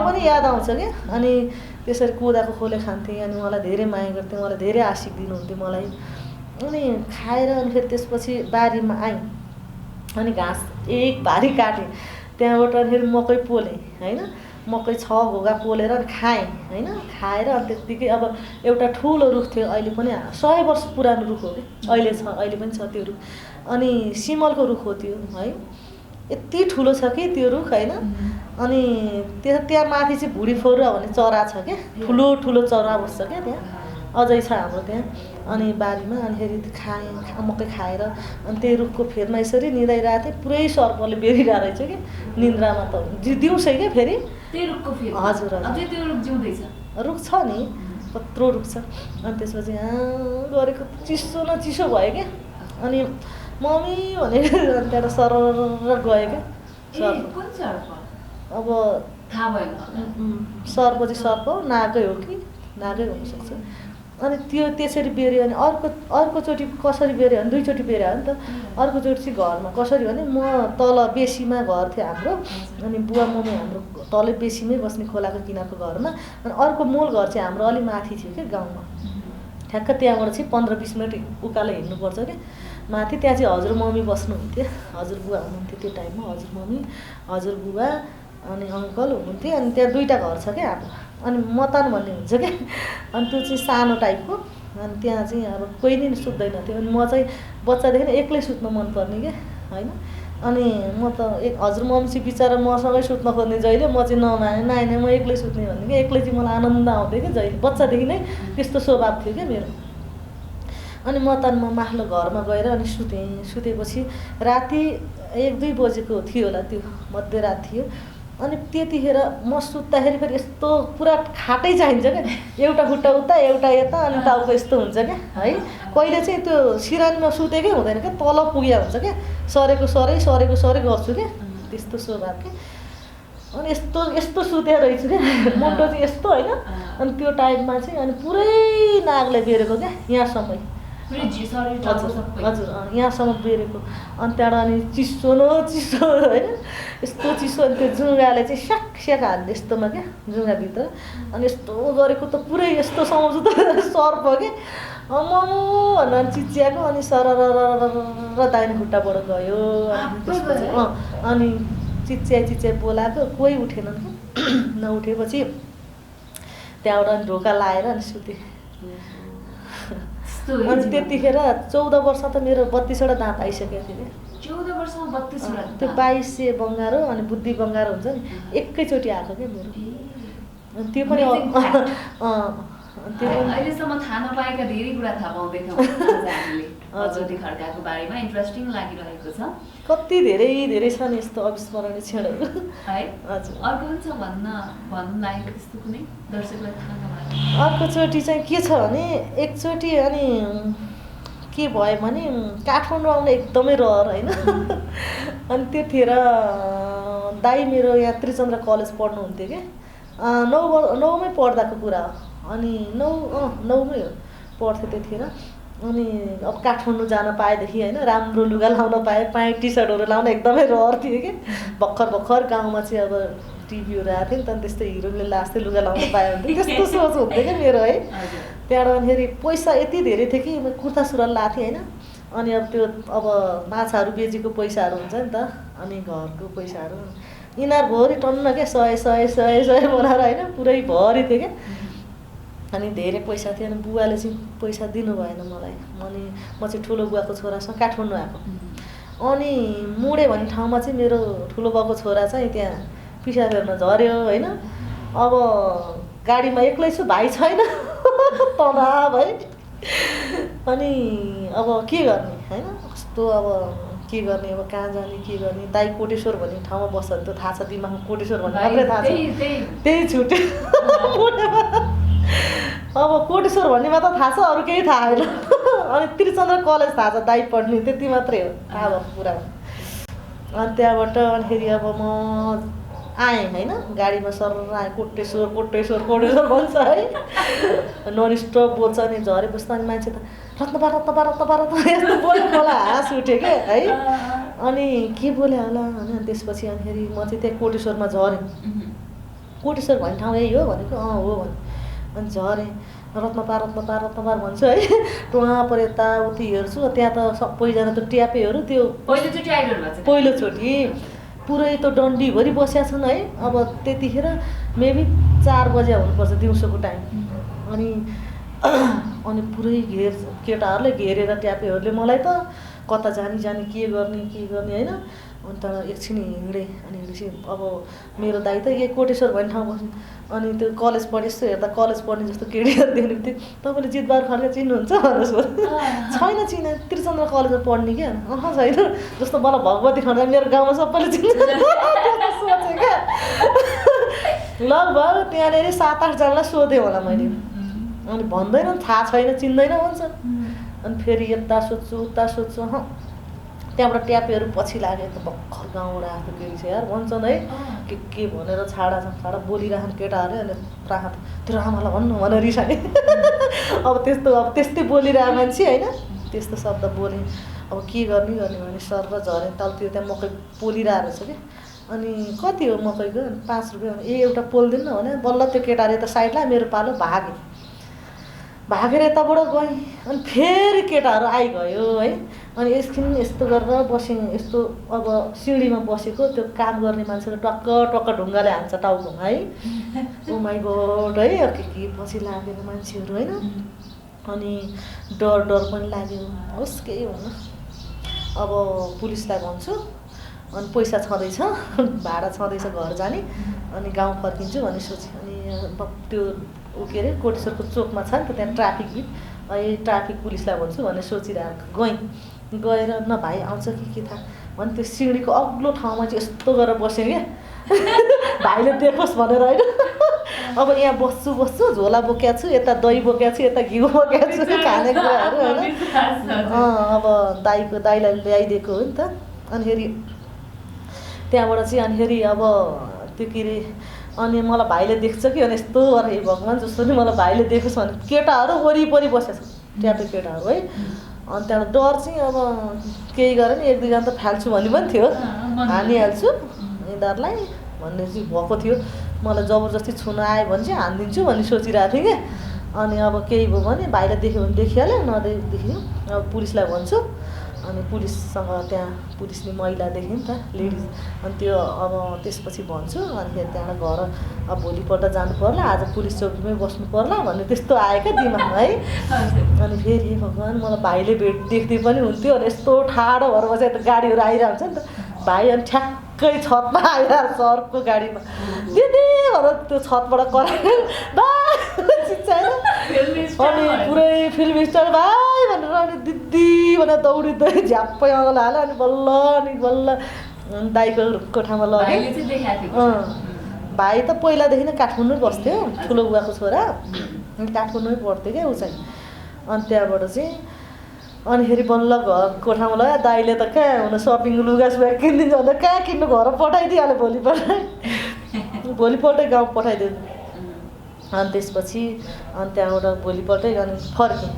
पनि याद आउँछ कि। अनि त्यसरी कोदाको खोले खान्थेँ, अनि उहाँलाई धेरै माया गर्थेँ, उहाँलाई धेरै आशिक दिनुहुन्थ्यो मलाई। अनि खाएर अनि फेरि त्यसपछि बारीमा आएँ, अनि घाँस एक भारी काटेँ, त्यहाँबाट फेरि मकै पोलेँ होइन। मकै 6 घोगा पोलेर अनि खाएँ होइन। खाएर अनि त्यत्तिकै अब एउटा ठुलो रुख थियो, अहिले पनि 100 वर्ष पुरानो रुख हो कि, अहिले छ, अहिले पनि छ त्यो रुख। अनि सिमलको रुख हो त्यो है, यति ठुलो छ कि त्यो रुख होइन। अनि त्यहाँ माथि चाहिँ भुडी फौरा भन्ने चरा छ क्या, ठुलो ठुलो चरा बस्छ क्या त्यहाँ, अझै छ हाम्रो त्यहाँ। अनि बारीमा अनि फेरि खाएँ मकै खाएर, अनि त्यही रुखको फेदमा यसरी निदाइरहेको थिएँ, पुरै सर्पले बेरिरहेको रहेछ कि निन्द्रामा त दिउँसै क्या। फेरि त्यही रुखको फेद? हजुर अझै त्यो रुख जिउँदैछ? रुख छ नि, कत्रो रुख छ। अनि त्यसपछि गरेको चिसो न चिसो भयो क्या। अनि मम्मी भनेर अनि त्यहाँबाट सरर गयो क्या सर्प। कुन सर्प? अब थाहा भएन। सर्प चाहिँ सर्प हो, नागै हो कि नागै हुनसक्छ। अनि त्यो त्यसरी बेऱ्यो। अनि अर्कोचोटि कसरी बेऱ्यो भने 2 चोटि बेऱ्यो नि त। अर्कोचोटि चाहिँ घरमा कसरी भने, म तल बेसीमा घर थियो हाम्रो, अनि बुवा मम्मी हाम्रो तलै बेसीमै बस्ने खोलाको किनारको घरमा। अनि अर्को मूल घर चाहिँ हाम्रो अलि माथि थियो क्या गाउँमा, ठ्याक्क त्यहाँबाट चाहिँ 15-20 मिनट उकालो हिँड्नुपर्छ क्या माथि। त्यहाँ चाहिँ हजुरमम्मी बस्नुहुन्थ्यो, हजुरबुवा हुनुहुन्थ्यो त्यो टाइममा, हजुरमम्मी हजुरबुवा अनि अङ्कल हुनुहुन्थ्यो। अनि त्यहाँ 2टा घर छ क्या हाम्रो। अनि मतान भन्ने हुन्छ क्या, अनि त्यो चाहिँ सानो टाइपको। अनि त्यहाँ चाहिँ अब कोही नै सुत्दैन थियो। अनि म चाहिँ बच्चादेखि नै एक्लै सुत्न मनपर्ने क्या होइन। अनि म त हजुरमम्मी चाहिँ बिचरा मसँगै सुत्न खोज्ने जहिले, म चाहिँ नमाने, नाइन म एक्लै सुत्ने भन्ने क्या। एक्लै चाहिँ मलाई आनन्द आउँथ्यो क्या जहिले, बच्चादेखि नै त्यस्तो स्वभाव थियो क्या मेरो। अनि म माथिल्लो घरमा गएर अनि सुतेपछि राति 1-2 बजेको थियो होला, त्यो मध्यरात थियो। अनि त्यतिखेर म सुत्दाखेरि फेरि यस्तो पुरा खाटै चाहिन्छ क्या, एउटा खुट्टा उता एउटा यता, अनि टाउको यस्तो हुन्छ क्या है। कहिले चाहिँ त्यो सिरानीमा सुतेकै हुँदैन क्या, तल पुगेको हुन्छ क्या, सरेको सरै गर्छु क्या, त्यस्तो स्वभाव क्या। अनि यस्तो सुतेर रहेछु क्या, मुन्टो चाहिँ यस्तो होइन। अनि त्यो टाइममा चाहिँ अनि पुरै नागले बेरेको क्या यहाँसम्म, हजुर यहाँसम्म बेरेको। अनि त्यहाँबाट अनि चिसो न चिसो होइन, यस्तो चिसो। अनि त्यो जुँगाले चाहिँ स्याक हाल्ने यस्तोमा क्या जुँगाभित्र। अनि यस्तो गरेको त पुरै यस्तो समाउँछु त सर्प के ममु भनेर चिच्याएको। अनि सरर दाहिने खुट्टाबाट गयो। अनि चिच्याइ बोलाएको, कोही उठेनन् कि। नउठेपछि त्यहाँबाट अनि ढोका लाएर अनि सुतेँ। अनि त्यतिखेर 14 वर्ष त मेरो 32वटा दाँत आइसकेको थियो क्या। 14 वर्षमा 32वटा? त्यो 2200 बङ्गारो अनि बुद्धि बङ्गारो हुन्छ नि, एकैचोटि आएको क्या मेरो। अनि त्यो पनि अहिलेसम्म थाहा नपाएका धेरै कुरा थाहा पाउँदैछौँ हामीले भगवती खड्काको बारेमा। इन्ट्रेस्टिङ लागिरहेको छ। कति धेरै छन् यस्तो अविस्मरणीय क्षणहरू है। हजुर अर्को पनि छ भन्नु लागेको त्यस्तो कुनै दर्शकलाई थाहा नभएको? अर्कोचोटि चाहिँ के छ भने, एकचोटि अनि के भयो भने काठमाडौँ आउन एकदमै रहर होइन। अनि त्यतिखेर दाइ मेरो यहाँ त्रिचन्द्र कलेज पढ्नुहुन्थ्यो कि 9मै पढ्दाको कुरा हो अनि 9मै हो पढ्थ्यो त्यतिखेर अनि अब काठमाडौँ जान पाएदेखि होइन राम्रो लुगा लाउन पाएँ टी सर्टहरू लाउन एकदमै रहर थियो कि भर्खर गाउँमा चाहिँ अब टिभीहरू आएको थियो नि त त्यस्तै हिरोले लास्दै लुगा लाउन पायो भने त्यस्तो सोच हुन्थ्यो क्या मेरो है त्यहाँबाट अनिखेरि पैसा यति धेरै थियो कि म कुर्ता सुरुवाल लाएको थिएँ होइन अनि अब त्यो अब माछाहरू बेचेको पैसाहरू हुन्छ नि त अनि घरको पैसाहरू यिनीहरू भरि टन्न क्या 100 बनाएर होइन पुरै भरि थियो क्या अनि धेरै पैसा थियो अनि बुवाले चाहिँ पैसा दिनु भएन मलाई अनि म चाहिँ ठुलो बुवाको छोरासँग काठमाडौँ आएको अनि मुडे भन्ने ठाउँमा चाहिँ मेरो ठुलो बाउको छोरा चाहिँ त्यहाँ पिसा फेर्न झऱ्यो होइन अब गाडीमा एक्लै छु भाइ छैन तनाव है अनि अब के गर्ने होइन कस्तो अब के गर्ने अब कहाँ जाने के गर्ने दाइ कोटेश्वर भन्ने ठाउँमा बस्छ भने त थाहा छ दिमागमा कोटेश्वर भन्ने मात्रै थाहा छ त्यही छुट्यो अब कोटेश्वर भन्नेमा त थाहा छ अरू केही थाहा होइन अनि त्रिचन्द्र कलेज थाहा छ दाइ पढ्ने त्यति मात्रै हो थाहा भएको कुरामा अनि त्यहाँबाट अनिखेरि अब म आएँ होइन गाडीमा सर आएँ कोटेश्वर भन्छ है नन स्टप बोल्छ अनि झरे बस्दा अनि मान्छे त रत्नपा यस्तो बोल्यो मलाई हाँस उठ्यो क्या है अनि के बोल्यो होला होइन त्यसपछि अनिखेरि म चाहिँ त्यहाँ कोटेश्वरमा झरेँ कोटेश्वर भन्ने ठाउँ यही हो भनेको हो भने अनि झरेँ रत्नपार भन्छु है टुवा पर यताउति हेर्छु त्यहाँ त सबैजना त ट्यापेहरू त्यो पहिलोचोटि पुरै त डन्डीभरि बसेका छन् है अब त्यतिखेर मेबी 4 बजे हुनुपर्छ दिउँसोको टाइम अनि पुरै केटाहरूले घेरेर ट्यापेहरूले मलाई त कता जाने के गर्ने होइन अन्त एकछिन हिँडेँ अनि हिँडेपछि अब मेरो दाइ त यही कोटेश्वर भन्ने ठाउँ बस्नु अनि त्यो कलेज पढे यस्तो हेर्दा कलेज पढ्ने जस्तो केटीहरू देख्नु थियो तपाईँले जितबहादुर खड्का चिन्नुहुन्छ भनेर छैन त्रिचन्द्र कलेजमा पढ्ने क्या छैन जस्तो मलाई भगवती खड्का मेरो गाउँमा सबैले चिन्छ सोचेँ क्या लगभग त्यहाँनिर 7-8 जनालाई सोधेँ होला मैले अनि भन्दैन थाहा छैन चिन्दैन भन्छ अनि फेरि यता सोध्छु उता सोध्छु त्यहाँबाट ट्यापेहरू पछि लाग्यो त भर्खर गाउँबाट आएको केही छ यार भन्छन् है के भनेर छाडा बोलिरहन् केटाहरूले अनि राहत त्यो आमालाई भन्नु भनेर रिसाएँ अब त्यस्तै बोलिरहेको मान्छे होइन त्यस्तो शब्द बोलेँ अब के गर्ने भने सर र झरेँ तलतिर त्यहाँ मकै पोलिरहेको रहेछ कि अनि कति हो मकैको 5 रुपियाँ एउटा पोलिदिनु भने बल्ल त्यो केटाले त साइड ला मेरो पालो भागेर यताबाट गएँ अनि फेरि केटाहरू आइगयो है अनि एकछिन यस्तो गरेर बसेँ यस्तो अब सिँढीमा बसेको त्यो काम गर्ने मान्छेले टक्क ढुङ्गाले हान्छ टाउकोमा है ओ माई गॉड है के पछि लागेर मान्छेहरू होइन अनि डर पनि लाग्यो होस् केही हुन्न अब पुलिसलाई भन्छु अनि पैसा छँदैछ भाडा छँदैछ घर जाने अनि गाउँ फर्किन्छु भन्ने सोचेँ अनि त्यो के अरे कोटेश्वरको चोकमा छ नि त त्यहाँ ट्राफिक पुलिसलाई भन्छु भनेर सोचिरहेको गएर न भाइ आउँछ के थाहा भने त्यो सिँढीको अग्लो ठाउँमा चाहिँ यस्तो गरेर बसेँ क्या भाइले देखोस् भनेर होइन अब यहाँ बस्छु झोला बोकेको छु यता दही बोकेको छु यता घिउ बोकेको छु खाने कुराहरू होइन अब दाइलाई ल्याइदिएको हो नि त अनिखेरि त्यहाँबाट चाहिँ अनिखेरि अब त्यो के अरे अनि मलाई भाइले देख्छ कि अनि यस्तो गरेर हे भगवान् जस्तो नि मलाई भाइले देखोस् भने केटाहरू वरिपरि बसेको छ ट्यापे केटाहरू है अनि त्यहाँबाट डर चाहिँ अब केही गरेर नि 1-2 जना त फाल्छु भन्ने पनि थियो हानिहाल्छु यिनीहरूलाई भन्ने चाहिँ भएको थियो मलाई जबरजस्ती छुन आयो भने चाहिँ हानिदिन्छु भन्ने सोचिरहेको थिएँ क्या अनि अब केही भयो भने भाइलाई देख्यो भने देखिहाल्यो नदेखियो अब पुलिसलाई भन्छु अनि पुलिससँग त्यहाँ पुलिसले महिला देख्यो नि त लेडिज अनि त्यो अब त्यसपछि भन्छु अनि फेरि त्यहाँबाट घर अब भोलिपल्ट जानु पर्ला आज पुलिस चौकीमै बस्नु पर्ला भन्ने त्यस्तो आयो क्या दिमागमा है अनि फेरि भगवान् मलाई भाइले देख्दै पनि हुन्थ्यो अनि यस्तो ठाडो भएर बसेर त गाडीहरू आइरहेको हुन्छ नि त भाइ अनि ठ्याक्कै छतमा आइरहेको छ अर्को गाडीमा दिदी भनेर त्यो छतबाट करायो अनि पुरै फिल्म स्टार भाइ भनेर अनि दिदी भनेर दौडिँदै झ्याप्पै अगाडि हाल्यो अनि बल्ल दाइको कोठामा लग्यो भाइ त पहिलादेखि नै काठमाडौँ बस्थ्यो ठुलो बुवाको छोरा काठमाडौँमै पढ्थ्यो क्या ऊ चाहिँ अनि त्यहाँबाट चाहिँ अनिखेरि बल्ल घर कोठामा लगायो दाइले त कहाँ हुन सपिङ लुगा सुगा किनिदिन्छ भन्दा कहाँ किन्नु घर पठाइदिइहाल्यो भोलिपल्टै गाउँ पठाइदियो अनि त्यसपछि अनि त्यहाँबाट भोलिपल्टै अनि फर्केँ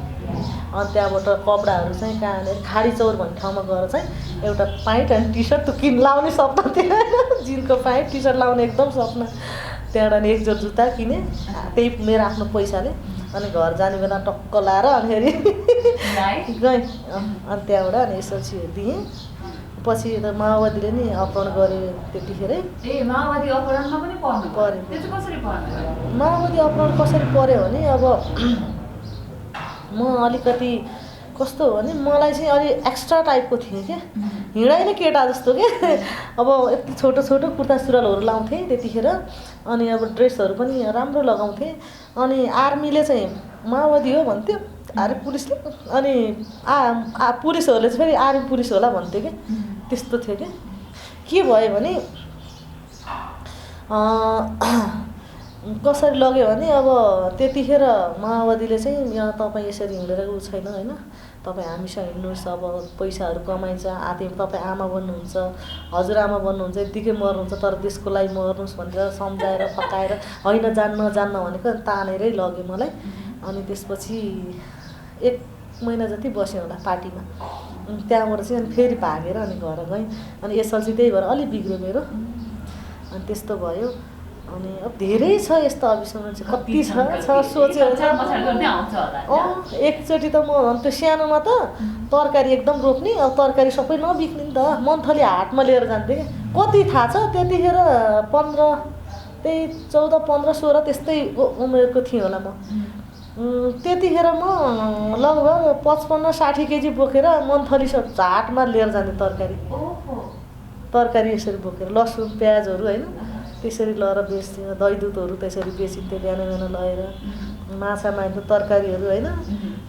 अनि त्यहाँबाट कपडाहरू चाहिँ कहाँनिर खाडी चौर भन्ने ठाउँमा गएर चाहिँ एउटा प्यान्ट अनि टी सर्ट लाउने सपना थियो जिनको प्यान्ट टी सर्ट लाउने एकदम सपना त्यहाँबाट एक जोड जुत्ता किनेँ त्यही मेरो आफ्नो पैसाले अनि घर जाने बेला टक्क लाएर अनिखेरि गएँ अनि त्यहाँबाट अनि एसएलसी दिएँ पछि त माओवादीले नि अपहरण गर्यो त्यतिखेरै माओवादी अपहरणमा पनि पर्यो माओवादी अपहरण कसरी पर्यो भने अब म अलिकति कस्तो हो भने मलाई चाहिँ अलि एक्स्ट्रा टाइपको थिएँ क्या हिँडाइ केटा जस्तो क्या अब यति छोटो छोटो कुर्ता सुरुवालहरू लाउँथेँ त्यतिखेर अनि अब ड्रेसहरू पनि राम्रो लगाउँथेँ अनि आर्मीले चाहिँ माओवादी हो भन्थ्यो अरे पुलिसले अनि पुलिसहरूले चाहिँ फेरि आर्मी पुलिस होला भन्थ्यो क्या त्यस्तो थियो क्या के भयो भने कसरी लग्यो भने अब त्यतिखेर माओवादीले चाहिँ यहाँ तपाईँ यसरी हिँडेर उ छैन होइन तपाईँ हामीसँग हिँड्नुहोस् अब पैसाहरू कमाइन्छ तपाईँ आमा बन्नुहुन्छ हजुरआमा बन्नुहुन्छ यत्तिकै मर्नुहुन्छ तर देशको लागि मर्नुहोस् भनेर सम्झाएर फकाएर होइन जान्न भनेको तानेरै लग्यो मलाई अनि त्यसपछि 1 महिना जति बस्यो होला पार्टीमा त्यहाँबाट चाहिँ अनि फेरि भागेर अनि घर गएँ अनि एसएलसी त्यही भएर अलिक बिग्रियो मेरो अनि त्यस्तो भयो अनि अब धेरै छ यस्तो अविस्मरण चाहिँ कति छ सोच्यो एकचोटि त म त्यो सानोमा त तरकारी एकदम रोप्ने अब तरकारी सबै नबिक्ने नि त मन्थली हाटमा लिएर जान्थेँ क्या कति थाहा छ त्यतिखेर 14-15-16 त्यस्तै उमेरको थिएँ होला म त्यतिखेर म लगभग 55-60 केजी बोकेर मन्थली हाटमा लिएर जाने तरकारी यसरी बोकेर लसुन प्याजहरू होइन त्यसरी लगेर बेच्थ्यो दही दुधहरू त्यसरी बेचिन्थ्यो बिहान लगेर माछा मार्नु तरकारीहरू होइन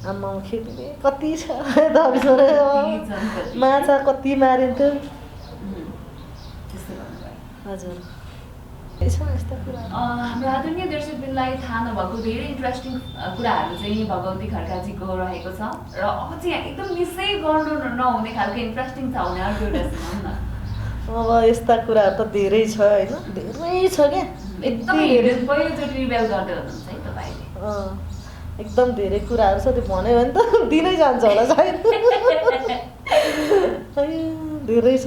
आम्मा खेती कति छ माछा कति मारिन्थ्यो हजुर हाम्रो आदरणीय दर्शकवृन्दलाई थाहा नभएको धेरै इन्ट्रेस्टिङ कुराहरू चाहिँ भगवती खड्काजीको रहेको छ र अब चाहिँ यहाँ एकदम मिसै गर्नु नहुने खालको इन्ट्रेस्टिङ छ भने अर्को एउटा सुनाउँ न अब यस्ता कुराहरू त धेरै छ होइन धेरै छ क्या एकदमै पहिलोचोटि रिभेल गर्दै हुनुहुन्छ है तपाईँले एकदम धेरै कुराहरू छ त्यो भन्यो भने त दिनै जान्छ होला सायद धेरै छ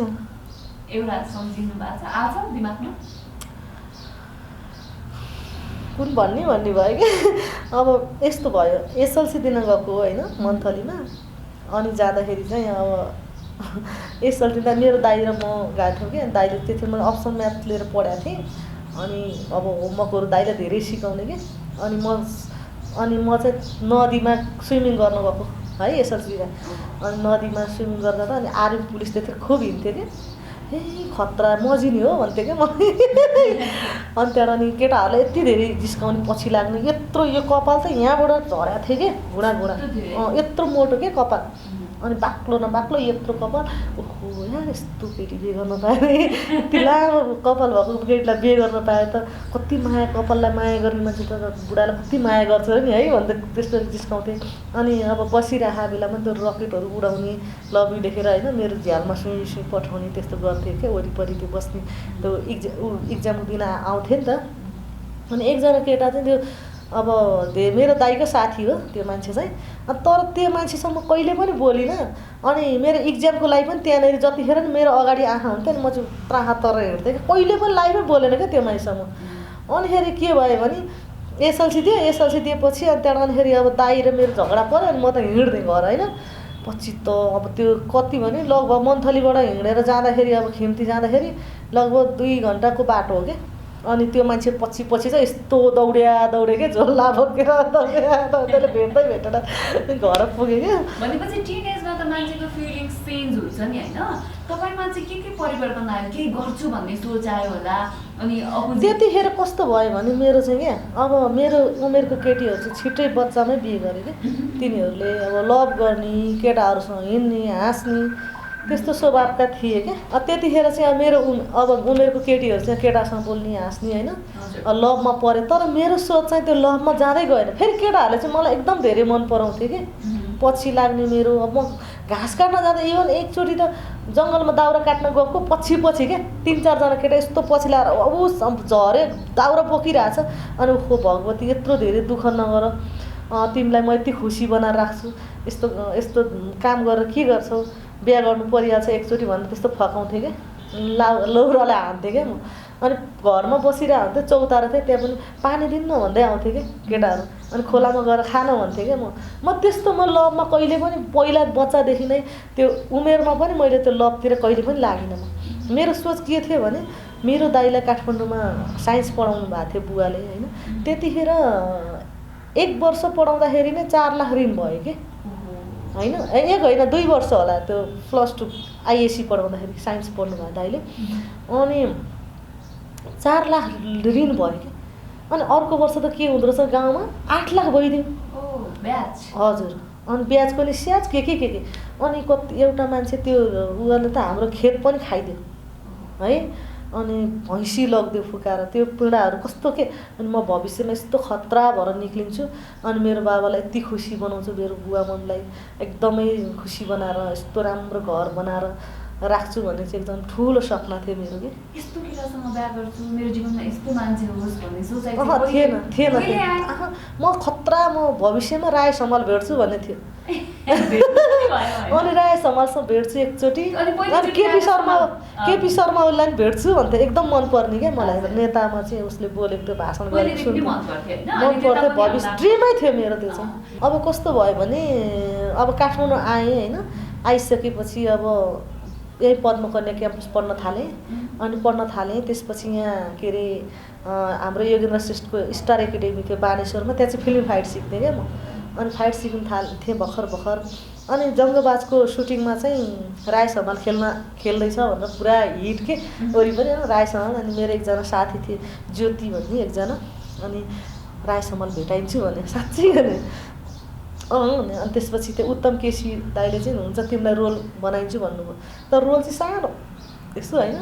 एउटा सम्झिनु भएको छ आछ दिमागमा कुन भन्ने भयो कि अब यस्तो भयो एसएलसी दिन गएको होइन मन्थलीमा अनि जाँदाखेरि चाहिँ अब एसएलसी त मेरो दाइ र म गएको थियौँ कि दाइले त्यति मैले अप्सन म्याथ लिएर पढाएको थिएँ अनि अब होमवर्कहरू दाइले धेरै सिकाउने कि अनि म चाहिँ नदीमा स्विमिङ गर्न गएको है एसएलसीमा अनि नदीमा स्विमिङ गर्दा त अनि आर्मी पुलिस त्यतिखेर खुब हिँड्थ्यो कि खतरा मजिनी हो भन्थ्यो क्या म अनि त्यहाँबाट अनि केटाहरूले यति धेरै जिस्काउने पछि लाग्ने यत्रो यो कपाल त यहाँबाट झरेको थियो कि घुँडा यत्रो मोटो के कपाल अनि बाक्लो नबाक्लो यत्रो कपाल ओहो यार यस्तो केटी बिहे गर्न पाएँ यति लामो कपाल भएको केटीलाई बिहे गर्न पाए त कति माया कपाललाई माया गर्ने मान्छे त बुढालाई कति माया गर्छ नि है भन्दा त्यस्तो जिस्काउँथेँ अनि अब बसिरहेको बेलामा त्यो रकेटहरू उडाउने लभ यु लेखेर होइन मेरो झ्यालमा सुई पठाउने त्यस्तो गर्थेँ क्या वरिपरि त्यो बस्ने त्यो इक्जामको दिन आउँथेँ नि त अनि एकजना केटा चाहिँ त्यो अब मेरो दाइको साथी हो त्यो मान्छे चाहिँ तर त्यो मान्छेसँग म कहिले पनि बोलिनँ अनि मेरो इक्जामको लागि पनि त्यहाँनिर जतिखेर नि मेरो अगाडि आँखा हुन्थ्यो नि म चाहिँ त्राहा तर हेर्थेँ कि कहिले पनि लाइभै बोलेन क्या त्यो मान्छेसँग अनिखेरि के भयो भने एसएलसी दिएपछि अनि त्यहाँबाट अनिखेरि अब दाइ र मेरो झगडा पऱ्यो अनि म त हिँड्दै घर होइन पछि त अब त्यो कति भने लगभग मन्थलीबाट हिँडेर जाँदाखेरि अब खिम्ती जाँदाखेरि लगभग 2 घन्टाको बाटो हो क्या अनि त्यो मान्छे पछि चाहिँ यस्तो दौड्यो क्या झोल्ला बोकेर दौडेर भेटेर घर पुगेँ क्या भनेपछि टिनेजमा त मान्छेको फिलिङ्स चेन्ज हुन्छ नि होइन तपाईँमा चाहिँ के परिवर्तन आयो केही गर्छु भन्ने सोच आयो होला अनि त्यतिखेर कस्तो भयो भने मेरो चाहिँ क्या अब मेरो उमेरको केटीहरू चाहिँ छिट्टै बच्चामै बिहे गरे क्या तिनीहरूले अब लभ गर्ने केटाहरूसँग हिँड्ने हाँस्ने त्यस्तो स्वभावका थिए क्या त्यतिखेर चाहिँ अब मेरो अब उमेरको केटीहरू चाहिँ केटासँग बोल्ने हाँस्ने होइन लभमा पऱ्यो तर मेरो सोच चाहिँ त्यो लभमा जाँदै गएन फेरि केटाहरूले चाहिँ मलाई एकदम धेरै मन पराउँथ्यो कि पछि लाग्ने मेरो अब म घाँस काट्न जाँदा इभन एकचोटि त जङ्गलमा दाउरा काट्न गएको पछि क्या 3-4 जना केटा यस्तो पछि लाएर अब झऱ्यो दाउरा बोकिरहेछ अनि खो भगवती यत्रो धेरै दुःख नगर तिमीलाई म यति खुसी बनाएर राख्छु यस्तो काम गरेर के गर्छौ बिहा गर्नु परिहाल्छ एकचोटि भनेर त्यस्तो फकाउँथेँ क्या लौरालाई हान्थेँ क्या म अनि घरमा बसिरहेको हुन्थ्यो चौतारा थिएँ त्यहाँ पनि पानी दिन्न भन्दै आउँथेँ क्या केटाहरू अनि खोलामा गएर खान भन्थेँ क्या म त्यस्तो म लभमा कहिले पनि पहिला बच्चादेखि नै त्यो उमेरमा पनि मैले त्यो लभतिर कहिले पनि लागिनँ म मेरो सोच के थियो भने मेरो दाइलाई काठमाडौँमा साइन्स पढाउनु भएको थियो बुवाले होइन त्यतिखेर 1 वर्ष पढाउँदाखेरि नै 4 लाख ऋण भयो कि होइन 1 होइन 2 वर्ष होला त्यो +2 आइएससी पढाउँदाखेरि साइन्स पढ्नु भयो दाइले अनि 4 लाख ऋण भयो कि अनि अर्को वर्ष त के हुँदो रहेछ गाउँमा 8 लाख भइदियो हजुर अनि ब्याजकोले स्याज के अनि कति एउटा मान्छे त्यो उले त हाम्रो खेत पनि खाइदियो है अनि भैँसी लगिदियो फुकाएर त्यो पीडाहरू कस्तो के अनि म भविष्यमा यस्तो खतरा भएर निक्लिन्छु अनि मेरो बाबालाई यति खुसी बनाउँछु मेरो बुवा मम्मीलाई एकदमै खुसी बनाएर यस्तो राम्रो घर बनाएर राख्छु भन्ने चाहिँ एकदम ठुलो सपना थियो मेरो कि यस्तो केटासँग बिहा गर्छु मेरो जीवनमा यस्तो मान्छे होस् भन्ने सोचाइ थिएन म खतरा म भविष्यमा राय समाल भेट्छु भन्ने थियो अनि राय समालसँग भेट्छु एकचोटि अनि केपी शर्मा उसलाई पनि भेट्छु भन्थ्यो एकदम मनपर्ने क्या मलाई नेतामा चाहिँ उसले बोलेको त्यो भाषण गरेको मनपर्थ्यो भविष्य ड्रिमै थियो मेरो त्यो चाहिँ अब कस्तो भयो भने अब काठमाडौँ आएँ होइन आइसकेपछि अब यही पद्मकन्या क्याम्पस पढ्न थालेँ अनि पढ्न थालेँ त्यसपछि यहाँ के अरे हाम्रो योगेन्द्र श्रेष्ठको स्टार एकाडेमी थियो बानेश्वरमा त्यहाँ चाहिँ फिल्म फाइट सिक्थेँ क्या म अनि फाइट सिक्न थाल्थेँ भर्खर अनि जङ्गबाजको सुटिङमा चाहिँ राय समाल खेल्दैछ भनेर पुरा हिट के वरिपरि राय समाल अनि मेरो एकजना साथी थिए ज्योति भन्ने एकजना अनि राय समाल भेटाइन्छु भने साँच्चै भने अनि त्यसपछि त्यो उत्तम केसी दाइले चाहिँ हुन्छ तिमीलाई रोल बनाइन्छु भन्नुभयो तर रोल चाहिँ सानो त्यस्तो होइन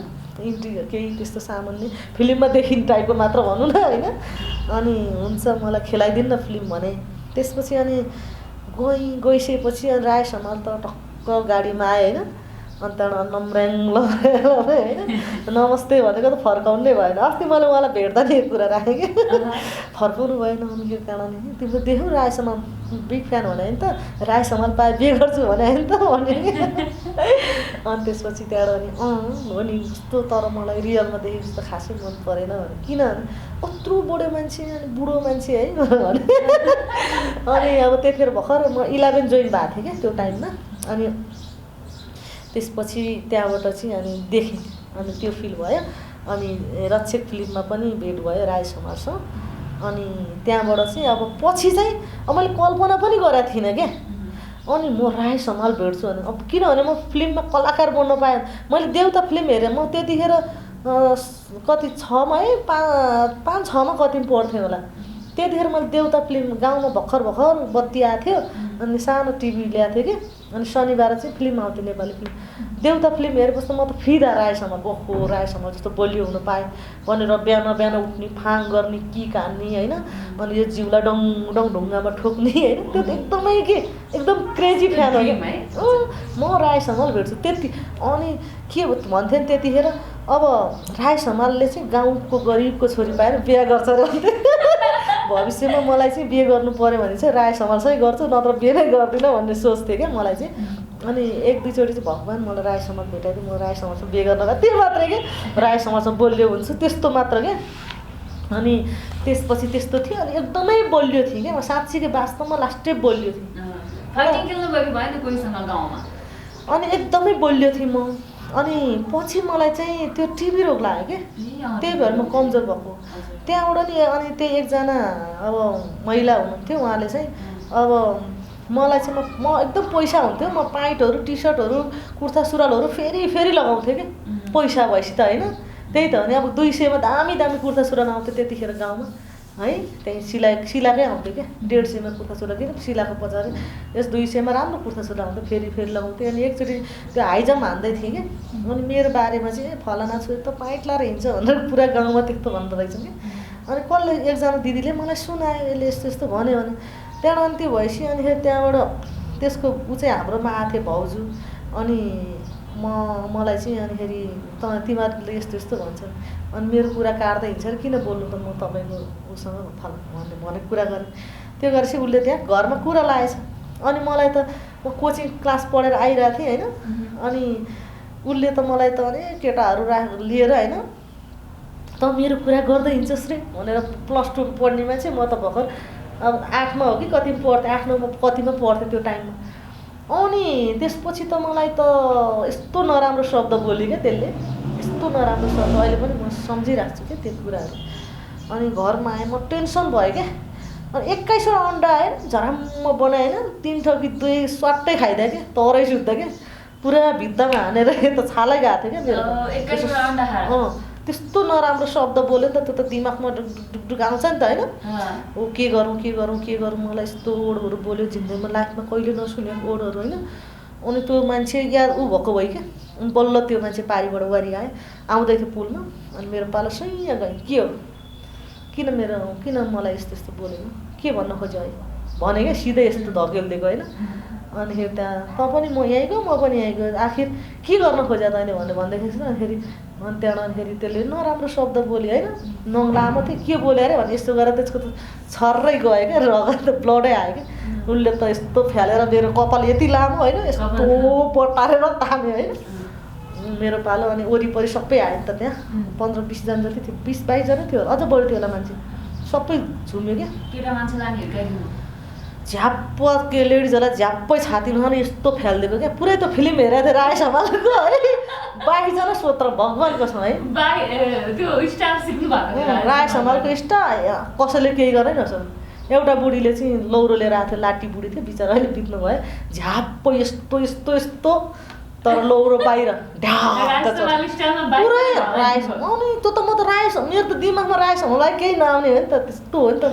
इन्ट्री केही त्यस्तो सामान्य फिल्ममा देखिने टाइपको मात्र भनौँ न होइन अनि हुन्छ मलाई खेलाइदिनु न फिल्म भने त्यसपछि अनि गइसकेपछि अनि राय समाल त टक्क गाडीमा आयो होइन अनि त्यहाँबाट नम्र्याङ लगाएर होइन नमस्ते भनेको त फर्काउनै भएन अस्ति मैले उहाँलाई भेट्दा नि एक कुरा राखेँ कि फर्काउनु भएन अनि के कारण तिम्रो देख्यौ राय समाल बिग फ्यान भने नि त राय समाल पाए बिहे गर्छु भने नि त भने अनि त्यसपछि त्यहाँबाट अनि हो नि जस्तो तर मलाई रियलमा देखेको जस्तो खासै मन परेन भने किनभने कत्रो बुढो मान्छे है भने अनि अब त्यतिखेर भर्खर म 11 जोइन भएको थिएँ क्या त्यो टाइममा अनि त्यसपछि त्यहाँबाट चाहिँ अनि देखेँ अनि त्यो फिल भयो अनि रक्षक फिल्ममा पनि भेट भयो राय समालसँग अनि त्यहाँबाट चाहिँ अब पछि चाहिँ अब मैले कल्पना पनि गरेको थिइनँ क्या अनि म राय समाल भेट्छु भने अब किनभने म फिल्ममा कलाकार बन्न पाएँ मैले देउता फिल्म हेरेँ म त्यतिखेर कति 6मा है 5-6मा कति पढ्थेँ होला त्यतिखेर मैले देउता फिल्म गाउँमा भर्खर बत्ती आएको थियो अनि सानो टिभी ल्याएको थिएँ कि अनि शनिबार चाहिँ फिल्म आउँथ्यो नेपाली फिल्म देउता फिल्म हेरेपछि म त फिदा राय समाल ओहो राय समाल जस्तो बलियो हुनु पाएँ भनेर बिहान उठ्ने फाङ गर्ने कि कान्ने होइन अनि यो जिउलाई डङ ढुङ्गामा ठोक्ने होइन त्यो त एकदमै एकदम क्रेजी फ्यान हो कि म राय समाल भेट्छु त्यति अनि के भन्थ्यो नि त्यतिखेर अब राय समालले चाहिँ गाउँको गरिबको छोरी पाएर बिहा गर्छ र भविष्यमा मलाई चाहिँ बिहे गर्नु पऱ्यो भने चाहिँ राय समालसँगै गर्छु नत्र बिहे नै गर्दिनँ भन्ने सोच थियो क्या मलाई चाहिँ अनि 1-2 चोटि चाहिँ भगवान् मलाई राय समाल भेटाइदियो म राय समालसँग बिहे गर्न त्यो मात्रै क्या राय समालसँग बलियो हुन्छु त्यस्तो मात्र क्या अनि त्यसपछि त्यस्तो थियो अनि एकदमै बलियो थिएँ क्या म साँच्चीकै वास्तवमा लास्टै बलियो थिएँ अनि एकदमै बलियो थिएँ म अनि पछि मलाई चाहिँ त्यो टिबी रोग लाग्यो क्या त्यही भएर म कमजोर भएको त्यहाँबाट नि अनि त्यही एकजना अब महिला हुनुहुन्थ्यो उहाँले चाहिँ अब मलाई चाहिँ म एकदम पैसा हुन्थ्यो म पाइन्टहरू टी सर्टहरू कुर्ता सुरुवालहरू फेरि लगाउँथेँ कि पैसा भएपछि त होइन त्यही त हो नि अब 200मा दामी कुर्ता सुरुवाल आउँथ्यो त्यतिखेर गाउँमा है त्यही सिलाकै आउँथ्यो क्या 150मा कुर्ता सुरुवाल किन सिलाएको पछाडि यस 200मा राम्रो कुर्ता सुरुवाल आउँथ्यो फेरि लगाउँथेँ अनि एकचोटि त्यो हाइजम हान्दै थिएँ कि अनि मेरो बारेमा चाहिँ फलाना छोरी त पाइन्ट लाएर हिँड्छ भनेर पुरा गाउँमा त्यस्तो भन्दो रहेछन् कि अनि कसले एकजना दिदीले मलाई सुनायो यसले यस्तो भन्यो भने त्यहाँबाट अनि त्यो भएपछि अनि फेरि त्यहाँबाट त्यसको ऊ चाहिँ हाम्रोमा आएको थियो भाउजू अनि मलाई चाहिँ अनिखेरि तिमीहरूले यस्तो यस्तो भन्छ अनि मेरो कुरा काट्दै हिँड्छ र किन बोल्नु त म तपाईँको उसँग भनेको कुरा गरेँ त्यो गरेपछि उसले त्यहाँ घरमा कुरा लगाएछ अनि मलाई त म कोचिङ क्लास पढेर आइरहेको थिएँ होइन अनि उसले त मलाई त अनेक केटाहरू लिएर होइन त मेरो कुरा गर्दै हिँड्छस् रे भनेर +2 पढ्ने मान्छे म त भर्खर अब 8मा हो कि कतिमा पढ्थेँ 8 9मा कतिमा पढ्थेँ त्यो टाइममा अनि त्यसपछि त मलाई त यस्तो नराम्रो शब्द बोल्यो क्या त्यसले यस्तो नराम्रो शब्द अहिले पनि म सम्झिरहेको छु क्या त्यो कुराहरू अनि घरमा आएँ म टेन्सन भयो क्या अनि 21वटा अन्डा आयो झराम्म बनाएन 3 ठकी 2 स्वाट्टै खाइदिएँ क्या तरै सुत्दा क्या पुरा भित्तामा हानेर त छालै गएको थियो क्या मेरो त्यस्तो नराम्रो शब्द बोल्यो नि त त्यो त दिमागमा ढुकढुक आउँछ नि त होइन ओ के गरौँ मलाई यस्तो ओडहरू बोल्यो जिन्दगीमा लाइफमा कहिले नसुनेको ओडहरू होइन अनि त्यो मान्छे याद ऊ भएको भयो क्या बल्ल त्यो मान्छे पारिबाट वारी आयो आउँदै थियो पुलमा अनि मेरो पालो सैया गयो के हो किन मलाई यस्तो यस्तो बोलेन के भन्न खोज्यो है भने क्या सिधै यस्तो धकेलिदिएको होइन अनि त्यहाँ त पनि म यहीँ गयो म पनि यहीँ गयो आखिर के गर्न खोज्या तैँले भन्दाखेरि चाहिँ अनिखेरि अनि त्यहाँदेखि त्यसले नराम्रो शब्द बोल्यो होइन नङ लामो थियो के बोल्यो अरे भने यस्तो गरेर त्यसको त छर्रै गयो क्या रगत त ब्लडै आयो क्या उसले त यस्तो फ्यालेर मेरो कपाल यति लामो होइन यस्तो पटारेर तान्यो होइन मेरो पालो अनि वरिपरि सबै आयो नि त त्यहाँ 15-20 जना जति थियो 20-22 जना थियो अझ बढी थियो होला मान्छे सबै झुम्यो क्या केटा मान्छे लाने झ्याप्प के लेडिजहरूलाई झ्याप्पै छातीमा यस्तो फ्यालिदिएको क्या पुरै त फिल्म हेरेको थियो राय सम्हालको है 22 जना स्वत्र भगवान्को छ है राय सम्हालको स्टार कसैले केही गरेन रहेछ एउटा बुढीले चाहिँ लौरो लिएर आएको थियो लाटी बुढी थियो बिचरा अहिले बित्नु भयो झ्याप्प यस्तो तर लौरो बाहिर पुरै राय अनि त्यो त म त राय मेरो त दिमागमा राय सम्हाललाई केही नआउने हो नि त त्यस्तो हो नि त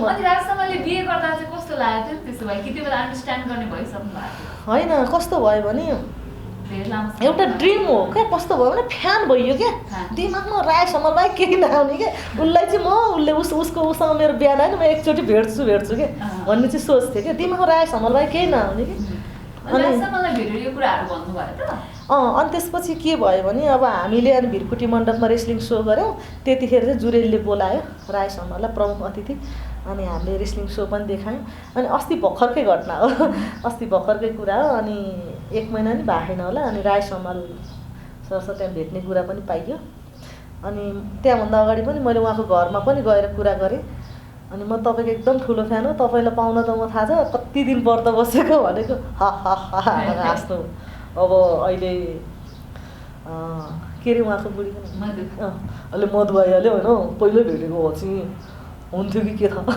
होइन कस्तो भयो भने एउटा ड्रिम हो क्या कस्तो भयो भने फ्यान भइयो क्या दिमागमा राय सम्हाललाई केही नआउने क्या उसलाई चाहिँ उसले उसँग मेरो बिहान होइन म एकचोटि भेट्छु क्या भन्ने चाहिँ सोच थियो क्या दिमागमा राय सम्हाललाई केही नआउने कि अनि त्यसपछि के भयो भने अब हामीले अनि भिरकुटी मण्डपमा रेस्लिङ सो गऱ्यौँ त्यतिखेर चाहिँ जुरेलीले बोलायो राय सम्हाललाई प्रमुख अतिथि अनि हामीले रेस्लिङ सो पनि देखायौँ अनि अस्ति भर्खरकै घटना हो अस्ति भर्खरकै कुरा हो अनि 1 महिना नि भएन होला अनि राय सम्हाल सरसँग त्यहाँ भेट्ने कुरा पनि पाइयो अनि त्यहाँभन्दा अगाडि पनि मैले उहाँको घरमा पनि गएर कुरा गरेँ अनि म तपाईँको एकदम ठुलो फ्यान हो तपाईँलाई पाउन त म थाहा छ कति दिन व्रत बसेको भनेको हाँस्नु अब अहिले के अरे उहाँको बुढी अहिले मधु आइहाल्यो होइन पहिल्यै भेटेको हो चाहिँ हुन्थ्यो कि के थाहा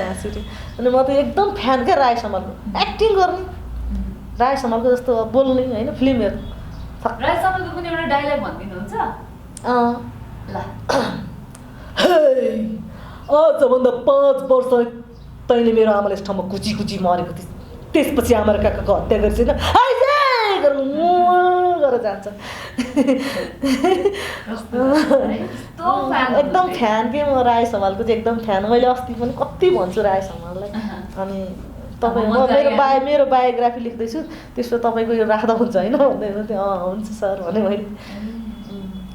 हाँसुटी अनि म त एकदम फ्यान क्या राय सम्हालको एक्टिङ गर्ने राय सम्हालको जस्तो बोल्ने होइन फिल्म हेर्नु आजभन्दा 5 वर्ष तैँले मेरो आमाले यस ठाउँमा कुची मरेको थिएँ त्यसपछि आमा र काकाको हत्या गरेपछि गरेर जान्छ एकदम फ्यान के म राय सम्हालको चाहिँ एकदम फ्यान मैले अस्ति पनि कति भन्छु राय सम्हाललाई अनि तपाईँ म मेरो बायोग्राफी लेख्दैछु त्यसो तपाईँको यो राख्दा हुन्छ होइन भन्दै हुनुहुन्थ्यो हुन्छ सर भने मैले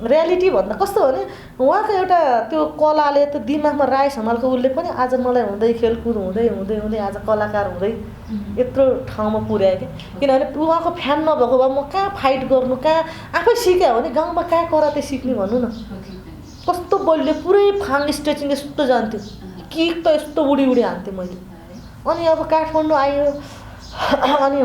रियालिटी भन्दा कस्तो भने उहाँको एउटा त्यो कलाले त दिमागमा राय सम्हालको उसले पनि आज मलाई हुँदै खेलकुद हुँदै आज कलाकार हुँदै यत्रो ठाउँमा पुर्यायो कि किनभने उहाँको फ्यान नभएको भए म कहाँ फाइट गर्नु कहाँ आफै सिक्यो भने गाउँमा कहाँ कराते सिक्ने भन्नु न कस्तो बलियो पुरै फाङ स्ट्रेचिङ यस्तो जान्थ्यो किक त यस्तो उडी हान्थेँ मैले अनि अब काठमाडौँ आयो अनि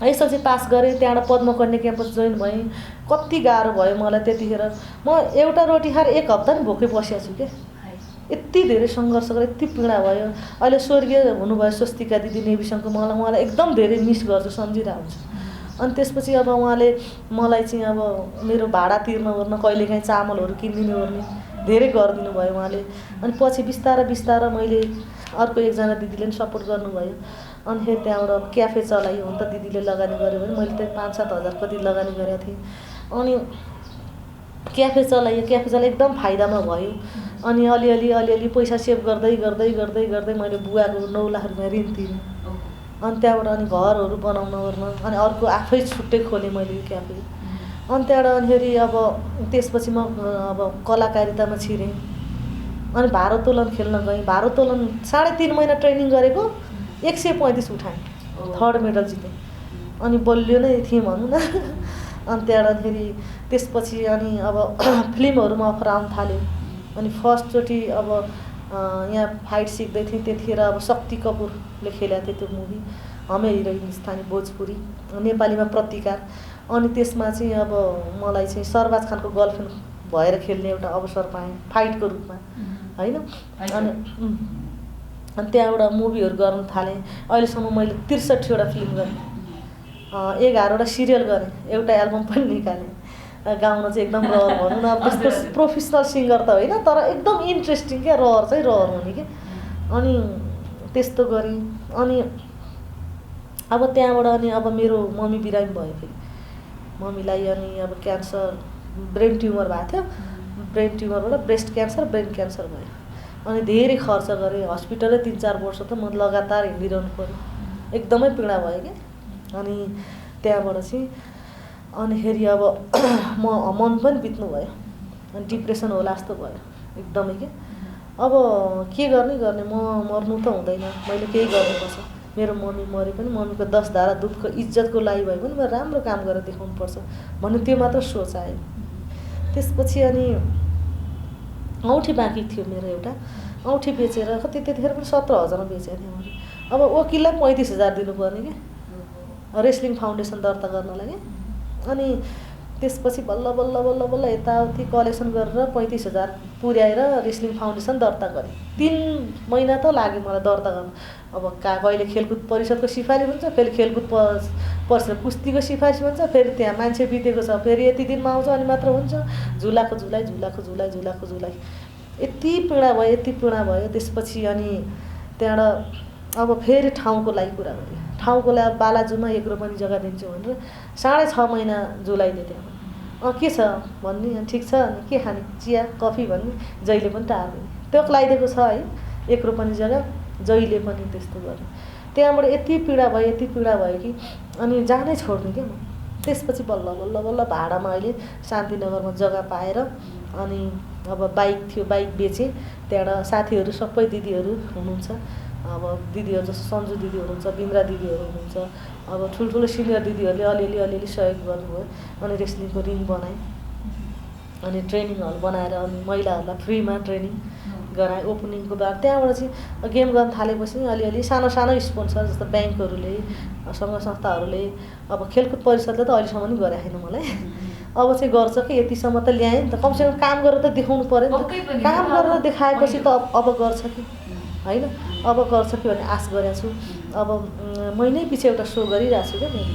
एसएलसी पास गरेँ त्यहाँबाट पद्मकन्या क्याम्पस जोइन भएँ कति गाह्रो भयो मलाई त्यतिखेर म एउटा रोटी खाएर 1 हप्ता नि भोकै बसेको छु क्या यति धेरै सङ्घर्ष गरेँ यति पीडा भयो अहिले स्वर्गीय हुनुभयो स्वस्तिका दिदी नेविसँगको उहाँलाई एकदम धेरै मिस गर्छु सम्झिरहेको हुन्छु अनि त्यसपछि अब उहाँले मलाई चाहिँ अब मेरो भाडा तिर्न ओर्न कहिलेकाहीँ चामलहरू किनिदिनु ओर्ने धेरै गरिदिनु भयो उहाँले अनि पछि बिस्तारै मैले अर्को एकजना दिदीले पनि सपोर्ट गर्नुभयो अनि फेरि त्यहाँबाट क्याफे चलायो हुन त दिदीले लगानी गर्यो भने मैले त 5-7 हजार कति लगानी गरेको थिएँ अनि क्याफे चलायो एकदम फाइदामा भयो अनि अलिअलि पैसा सेभ गर्दै गर्दै गर्दै गर्दै मैले बुवाको 9 लाख रुपियाँ ऋण तिरेँ। अनि त्यहाँबाट अनि घरहरू बनाउन ओर्न अनि अर्को आफै छुट्टै खोलेँ मैले क्याफे। अनि त्यहाँबाट अनिखेरि अब त्यसपछि म अब कलाकारितामा छिरेँ। अनि भारोत्तोलन खेल्न गएँ। भारोत्तोलन 3.5 महिना ट्रेनिङ गरेको 135 उठाएँ, 3rd मेडल जितेँ। अनि बलियो नै थिएँ भनौँ न। अनि त्यहाँबाट फेरि त्यसपछि अनि अब फिल्महरूमा अफर आउन थाल्यो। अनि फर्स्टचोटि अब यहाँ फाइट सिक्दै थिएँ त्यतिखेर अब शक्ति कपुरले खेलेको थियो त्यो मुभी हमे हिरोइन स्थानीय भोजपुरी, नेपालीमा प्रतिकार। अनि त्यसमा चाहिँ अब मलाई चाहिँ सरबाज खानको गर्लफ्रेन्ड भएर खेल्ने एउटा अवसर पाएँ फाइटको रूपमा होइन। अनि त्यहाँबाट मुभीहरू गर्न थालेँ। अहिलेसम्म मैले 63वटा फिल्म गरेँ, 11वटा सिरियल गरेँ, एउटा एल्बम पनि निकालेँ। गाउन चाहिँ एकदम रहर भनौँ न। अब त्यस्तो प्रोफेसनल सिङ्गर त होइन तर एकदम इन्ट्रेस्टिङ क्या, रहर चाहिँ रहर हुने क्या। अनि त्यस्तो गरेँ। अनि अब त्यहाँबाट अनि अब मेरो मम्मी बिरामी भयो। फेरि मम्मीलाई अनि अब क्यान्सर ब्रेन ट्युमर भएको थियो। ब्रेन ट्युमरबाट ब्रेस्ट क्यान्सर ब्रेन क्यान्सर भयो। अनि धेरै खर्च गरेँ, हस्पिटलै 3-4 वर्ष त म लगातार हिँडिरहनु पऱ्यो, एकदमै पीडा भयो क्या। अनि त्यहाँबाट चाहिँ अनिखेरि अब मन पनि बित्नु भयो, अनि डिप्रेसन होला जस्तो भयो एकदमै क्या। अब के गर्ने म मर्नु त हुँदैन, मैले केही गर्नुपर्छ। मेरो मम्मी मरे पनि मम्मीको 10 धारा दुधको इज्जतको लागि भए पनि म राम्रो काम गरेर देखाउनुपर्छ भन्ने त्यो मात्र सोच आयो। त्यसपछि अनि औँठी बाँकी थियो मेरो एउटा, औँठी बेचेर कति त्यतिखेर पनि 17,000 बेचेको थिएँ मैले। अब वकिललाई 35,000 दिनुपर्ने क्या रेस्लिङ फाउन्डेसन दर्ता गर्नलाई क्या। अनि त्यसपछि बल्ल बल्ल बल्ल बल्ल यताउति कलेक्सन गरेर 35,000 पुर्याएर रेस्लिङ फाउन्डेसन दर्ता गरेँ। 3 महिना त लाग्यो मलाई दर्ता गर्न। अब कहिले खेलकुद परिषदको सिफारिस हुन्छ, फेरि खेलकुद परिषद कुस्तीको सिफारिस हुन्छ, फेरि त्यहाँ मान्छे बितेको छ, फेरि यति दिनमा आउँछ अनि मात्र हुन्छ। झुलाको झुलाइ यति पीडा भयो। त्यसपछि अनि त्यहाँबाट अब फेरि ठाउँको लागि कुरा गरेँ। ठाउँको लागि बालाजुमा 1 रोपनी जग्गा दिन्छु भनेर 6.5 महिना झुलाइदिएँ त्यहाँ। के छ भन्ने, ठिक छ अनि के खाने, चिया कफी भन्ने, जहिले पनि टार्दिने। त्यो लगाइदिएको छ है 1 रोपनी जग्गा, जहिले पनि त्यस्तो गरेँ। त्यहाँबाट यति पीडा भयो कि अनि जानै छोड्ने क्या म। त्यसपछि बल्ल बल्ल बल्ल भाडामा अहिले शान्तिनगरमा जग्गा पाएर अनि अब बाइक थियो, बाइक बेचेँ। त्यहाँबाट साथीहरू सबै दिदीहरू हुनुहुन्छ, अब दिदीहरू जस्तो सन्जु दिदी हुनुहुन्छ, बिन्द्रा दिदीहरू हुनुहुन्छ, अब ठुल्ठुलो सिनियर दिदीहरूले अलिअलि सहयोग गर्नुभयो। अनि रेस्लिङको रिङ बनाएँ, अनि ट्रेनिङ हल बनाएर अनि महिलाहरूलाई फ्रीमा ट्रेनिङ गराएँ ओपनिङको बाद। त्यहाँबाट चाहिँ गेम गर्न थालेपछि अलिअलि सानो स्पोन्सर जस्तो ब्याङ्कहरूले, सङ्घ संस्थाहरूले, अब खेलकुद परिषदले त अहिलेसम्म नि गरे छैन मलाई। अब चाहिँ गर्छ कि यतिसम्म त ल्याएँ नि त, कमसेकम काम गरेर त देखाउनु पऱ्यो नि त। काम गरेर देखाएपछि त अब गर्छ कि होइन, अब गर्छ कि भन्ने आश गरेको छु। अब महिनै पछि एउटा सो गरिरहेको छु क्या मैले।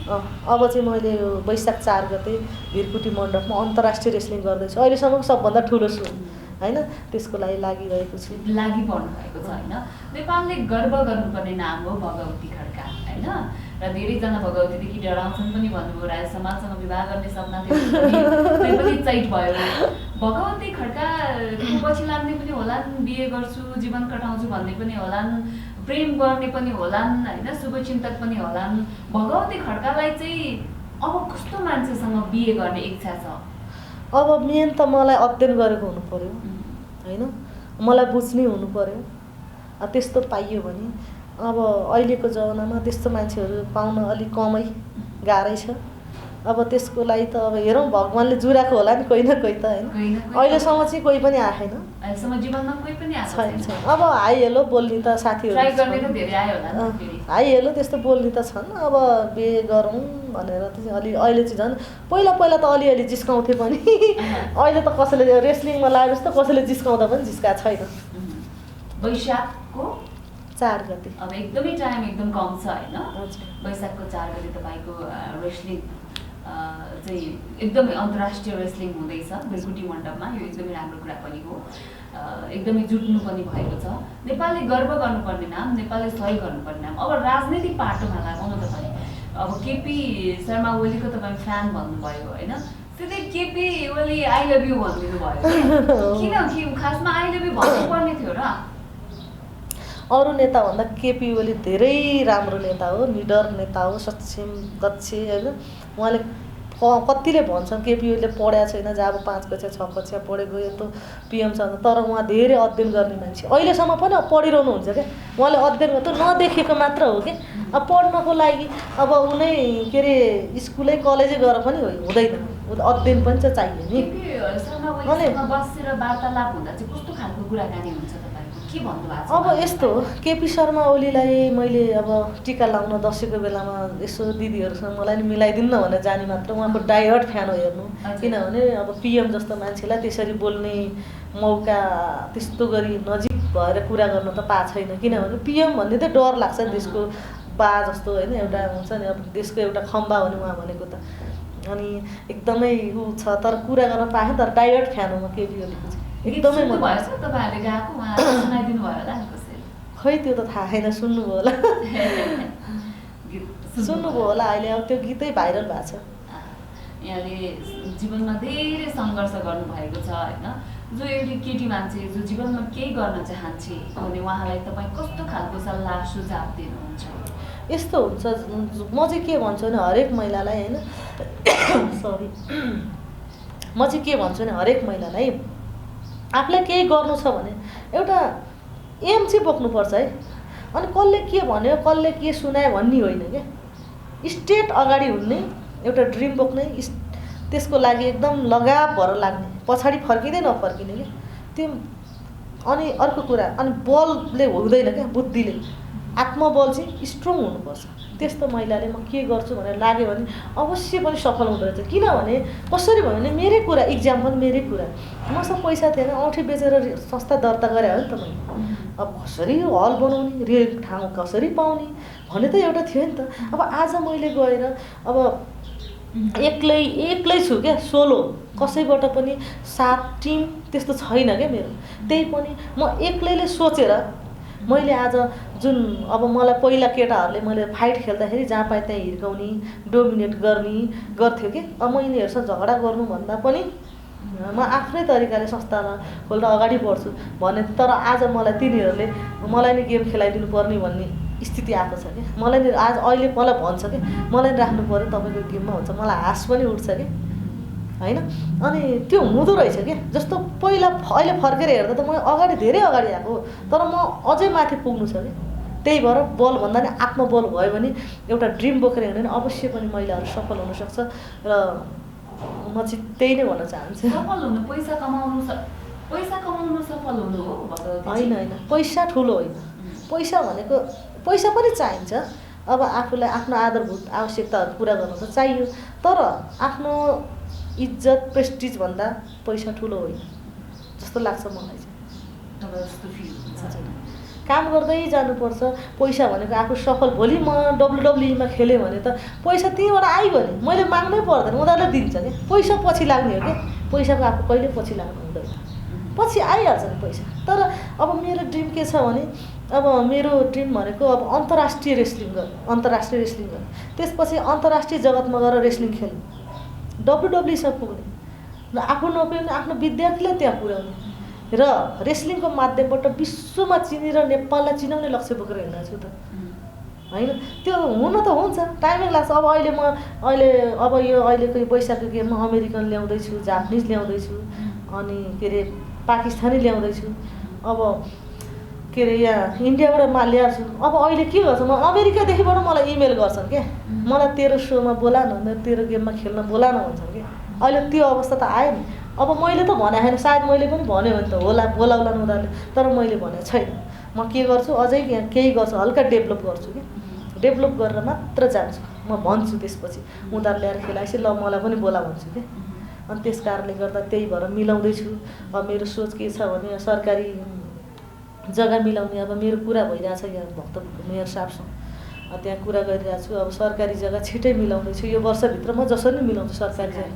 अब चाहिँ मैले वैशाख 4 गते भिरकुटी मण्डपमा अन्तर्राष्ट्रिय रेस्लिङ गर्दैछु, अहिलेसम्मको सबभन्दा ठुलो सो होइन। त्यसको लागि लागिरहेको छु, लागिपर्नु भएको छ होइन। नेपालले गर्व गर्नुपर्ने नाम हो भगवती खड्का होइन। र धेरैजना भगवतीदेखि डराउँछन् पनि भन्नुभयो, राज समाजसँग विवाह गर्ने सपना थियो पनि चैट भयो। भगवती खड्का पछि लाग्ने पनि होलान्, बिहे गर्छु जीवन कटाउँछु भन्ने पनि होलान्, प्रेम गर्ने पनि होलान् होइन, शुभचिन्तक पनि होलान्। भगवती खड्कालाई चाहिँ अब कस्तो मान्छेसँग बिहे गर्ने इच्छा छ? अब मेन त मलाई अध्ययन गरेको हुनु पऱ्यो होइन, मलाई बुझ्ने हुनु पऱ्यो। त्यस्तो पाइयो भने अब अहिलेको जमानामा त्यस्तो मान्छेहरू पाउन अलिक कमै गाह्रै छ। अब त्यसको लागि त अब हेरौँ भगवान्ले जुराएको होला नि कोही न कोही त होइन। अहिलेसम्म चाहिँ कोही पनि आएन, अहिलेसम्म जीवनमा कोही पनि छैन। अब हाई हेलो बोल्ने त साथीहरू ट्राई गर्ने त धेरै आयो होला नि फेरि। हाई हेलो त्यस्तो बोल्ने त छन्। अब बिहे गरौँ भनेर चाहिँ अहिले चाहिँ झन् पहिला त अलिअलि जिस्काउँथे पनि अहिले त कसैले रेस्लिङमा लागेपछि त कसैले जिस्काउँदा पनि जिस्काएको छैन। वैशाखको 4 गते अब एकदमै टाइम एकदम कम छ होइन। वैशाखको 4 गते तपाईँको रेस्लिङ चाहिँ एकदमै अन्तर्राष्ट्रिय रेस्लिङ हुँदैछ भिरकुटी मण्डपमा। यो एकदमै राम्रो कुरा पनि हो, एकदमै जुट्नु पनि भएको छ। नेपालले गर्व गर्नुपर्ने नाम, नेपालले सहयोग गर्नुपर्ने नाम। अब राजनीतिक पाटोमा लागौँ न। तपाईँ अब केपी शर्मा ओलीको तपाईँ फ्यान भन्नुभयो होइन, सिधै KP Oli I love you भनिदिनु भयो किन खासमा आई लभ यु भन्नुपर्ने थियो र अरू नेताभन्दा केपी ओली धेरै राम्रो नेता हो, निडर नेता हो, सक्षम दक्ष होइन। उहाँले कतिले भन्छन् केपी ओलीले पढाएको छैन, जब 5 कक्षा 6 कक्षा पढेको यस्तो पिएम छ, तर उहाँ धेरै अध्ययन गर्ने मान्छे अहिलेसम्म पनि पढिरहनुहुन्छ क्या। उहाँले अध्ययन गर्दा नदेखेको मात्र हो कि अब पढ्नको लागि अब उनै के अरे स्कुलै कलेजै गएर पनि हुँदैन, अध्ययन पनि चाहिँ चाहियो नि। बसेर वार्तालाप हुँदा चाहिँ कस्तो खालको कुराकानी हुन्छ तपाईँको, के भन्नुभएको छ? अब यस्तो हो, केपी शर्मा ओलीलाई मैले अब टिका लाउन दसैँको बेलामा यसो दिदीहरूसँग मलाई नि मिलाइदिनु न भनेर जाने मात्र उहाँको डाइहर्ड फ्यान हो हेर्नु। किनभने अब पिएम जस्तो मान्छेलाई त्यसरी बोल्ने मौका त्यस्तो गरी नजिक भएर कुरा गर्न त पाएको छैन। किनभने पिएम भन्ने त डर लाग्छ देशको बा जस्तो होइन, एउटा हुन्छ नि अब देशको एउटा खम्बा हो नि उहाँ भनेको त। अनि एकदमै ऊ छ, तर कुरा गर्न पाएँ, तर डाइहर्ड फ्यान हो म केपी ओलीको चाहिँ एकदमै। तपाईँहरूले गएको उहाँलाई सुनाइदिनु भयो होला नि कसैले? खै त्यो त थाहा छैन, सुन्नुभयो होला सुन्नुभयो होला। अहिले अब त्यो गीतै भाइरल भएको छ। यहाँले जीवनमा धेरै सङ्घर्ष गर्नुभएको छ होइन, जो एउटी केटी मान्छे जो जीवनमा केही गर्न चाहन्छे भने उहाँलाई तपाईँ कस्तो खालको सल्लाह सुझाव दिनुहुन्छ? यस्तो हुन्छ, म चाहिँ के भन्छु भने हरेक महिलालाई होइन सरी म चाहिँ के भन्छु भने हरेक महिलालाई आफूलाई केही गर्नु छ भने एउटा एम चाहिँ बोक्नुपर्छ है। अनि कसले के भन्यो कसले के सुनायो भन्ने होइन क्या, स्ट्रेट अगाडि हुने एउटा ड्रिम बोक्ने, त्यसको लागि एकदम लगाव भएर लाग्ने, पछाडि फर्किँदै नफर्किने क्या त्यो। अनि अर्को कुरा, अनि बलले हुँदैन क्या, बुद्धिले आत्मबल चाहिँ स्ट्रङ हुनुपर्छ। त्यस्तो महिलाले म के गर्छु भनेर लाग्यो भने अवश्य पनि सफल हुँदो रहेछ। किनभने कसरी भयो भने मेरै कुरा, इक्जाम्पल मेरै कुरा, मसँग पैसा थिएन, औँठी बेचेर संस्था दर्ता गरे हो नि त मैले। अब कसरी हल बनाउने, रेल ठाउँ कसरी पाउने भन्ने त एउटा थियो नि त। अब आज मैले गएर अब एक्लै छु क्या, सोलो, कसैबाट पनि साथ टिम त्यस्तो छैन क्या मेरो। त्यही पनि म एक्लैले सोचेर मैले आज जुन अब मलाई पहिला केटाहरूले मैले फाइट खेल्दाखेरि जहाँ पाएँ त्यहाँ हिर्काउने, डोमिनेट गर्थ्यो कि। अब म यिनीहरूसँग झगडा गर्नुभन्दा पनि म आफ्नै तरिकाले संस्थामा खोल्न अगाडि बढ्छु भने, तर आज मलाई तिनीहरूले मलाई नै गेम खेलाइदिनु पर्ने भन्ने स्थिति आएको छ कि। मलाई नि आज अहिले मलाई भन्छ कि मलाई नि राख्नु पऱ्यो तपाईँको गेममा हुन्छ, मलाई हाँस पनि उठ्छ कि होइन। अनि त्यो हुँदो रहेछ क्या। जस्तो पहिला अहिले फर्केर हेर्दा त म अगाडि धेरै अगाडि आएको, तर म अझै माथि पुग्नु छ कि। त्यही भएर बल भन्दा नि आत्मबल भयो भने एउटा ड्रिम बोकेर हिँड्यो भने अवश्य पनि महिलाहरू सफल हुनसक्छ। र म चाहिँ त्यही नै भन्न चाहन्छु। सफल हुनु पैसा कमाउनु सफल हुनु हो होइन होइन, पैसा ठुलो होइन। पैसा भनेको पैसा पनि चाहिन्छ, अब आफूलाई आफ्नो आधारभूत आवश्यकताहरू पुरा गर्न त चाहियो, तर आफ्नो इज्जत प्रेस्टिज भन्दा पैसा ठुलो होइन जस्तो लाग्छ मलाई चाहिँ। काम गर्दै जानुपर्छ। पैसा भनेको आफू सफल, भोलि म WWE मा खेलेँ भने त पैसा त्यहीँबाट आयो भने मैले माग्नै पर्दैन, उनीहरूले दिन्छ क्या। पैसा पछि लाग्ने हो क्या, पैसाको आफू कहिले पछि लाग्नु हुँदैन, पछि आइहाल्छ नि पैसा। तर अब मेरो ड्रिम के छ भने, अब मेरो ड्रिम भनेको अब अन्तर्राष्ट्रिय रेस्लिङ गर्नु, त्यसपछि अन्तर्राष्ट्रिय जगतमा गएर रेस्लिङ खेल्नु, WWE सम्म पुग्ने, र आफू नपुग्ने आफ्नो विद्यार्थीलाई त्यहाँ पुर्याउने, र रेस्लिङको माध्यमबाट विश्वमा चिनेर नेपाललाई चिनाउने लक्ष्य बोकेर हिँड्दा छु त होइन। त्यो हुन त हुन्छ, टाइमै लाग्छ। अब यो अहिलेको वैशाखको गेममा अमेरिकन ल्याउँदैछु, जापानिज ल्याउँदैछु, अनि के अरे पाकिस्तानी ल्याउँदैछु, अब के अरे यहाँ इन्डियाबाट ल्याएको छु। अब अहिले के गर्छ, म अमेरिकादेखिबाट मलाई इमेल गर्छन् क्या, मलाई तेरो सोमा बोला न, तेरो गेममा खेल्न बोला न भन्छन् क्या। अहिले त्यो अवस्था त आयो नि। अब मैले त भने छैन, सायद मैले पनि भन्यो भने त होला बोलाउला न उनीहरूले, तर मैले भनेको छैन। म के गर्छु, अझै यहाँ केही गर्छु, हल्का डेभलप गर्छु कि, डेभलप गरेर मात्र जान्छु। म भन्छु त्यसपछि उनीहरू ल्याएर खेलाएपछि ल मलाई पनि बोला भन्छु कि। अनि त्यस कारणले गर्दा त्यही भएर मिलाउँदैछु। अब मेरो सोच के छ भने सरकारी जग्गा मिलाउने, अब मेरो कुरा भइरहेछ यहाँ भक्तपुरको मेयर साहबसँग, त्यहाँ कुरा गरिरहेको छु। अब सरकारी जग्गा छिटै मिलाउँदैछु, यो वर्षभित्र म जसरी नै मिलाउँछु सरकारी जग्गा।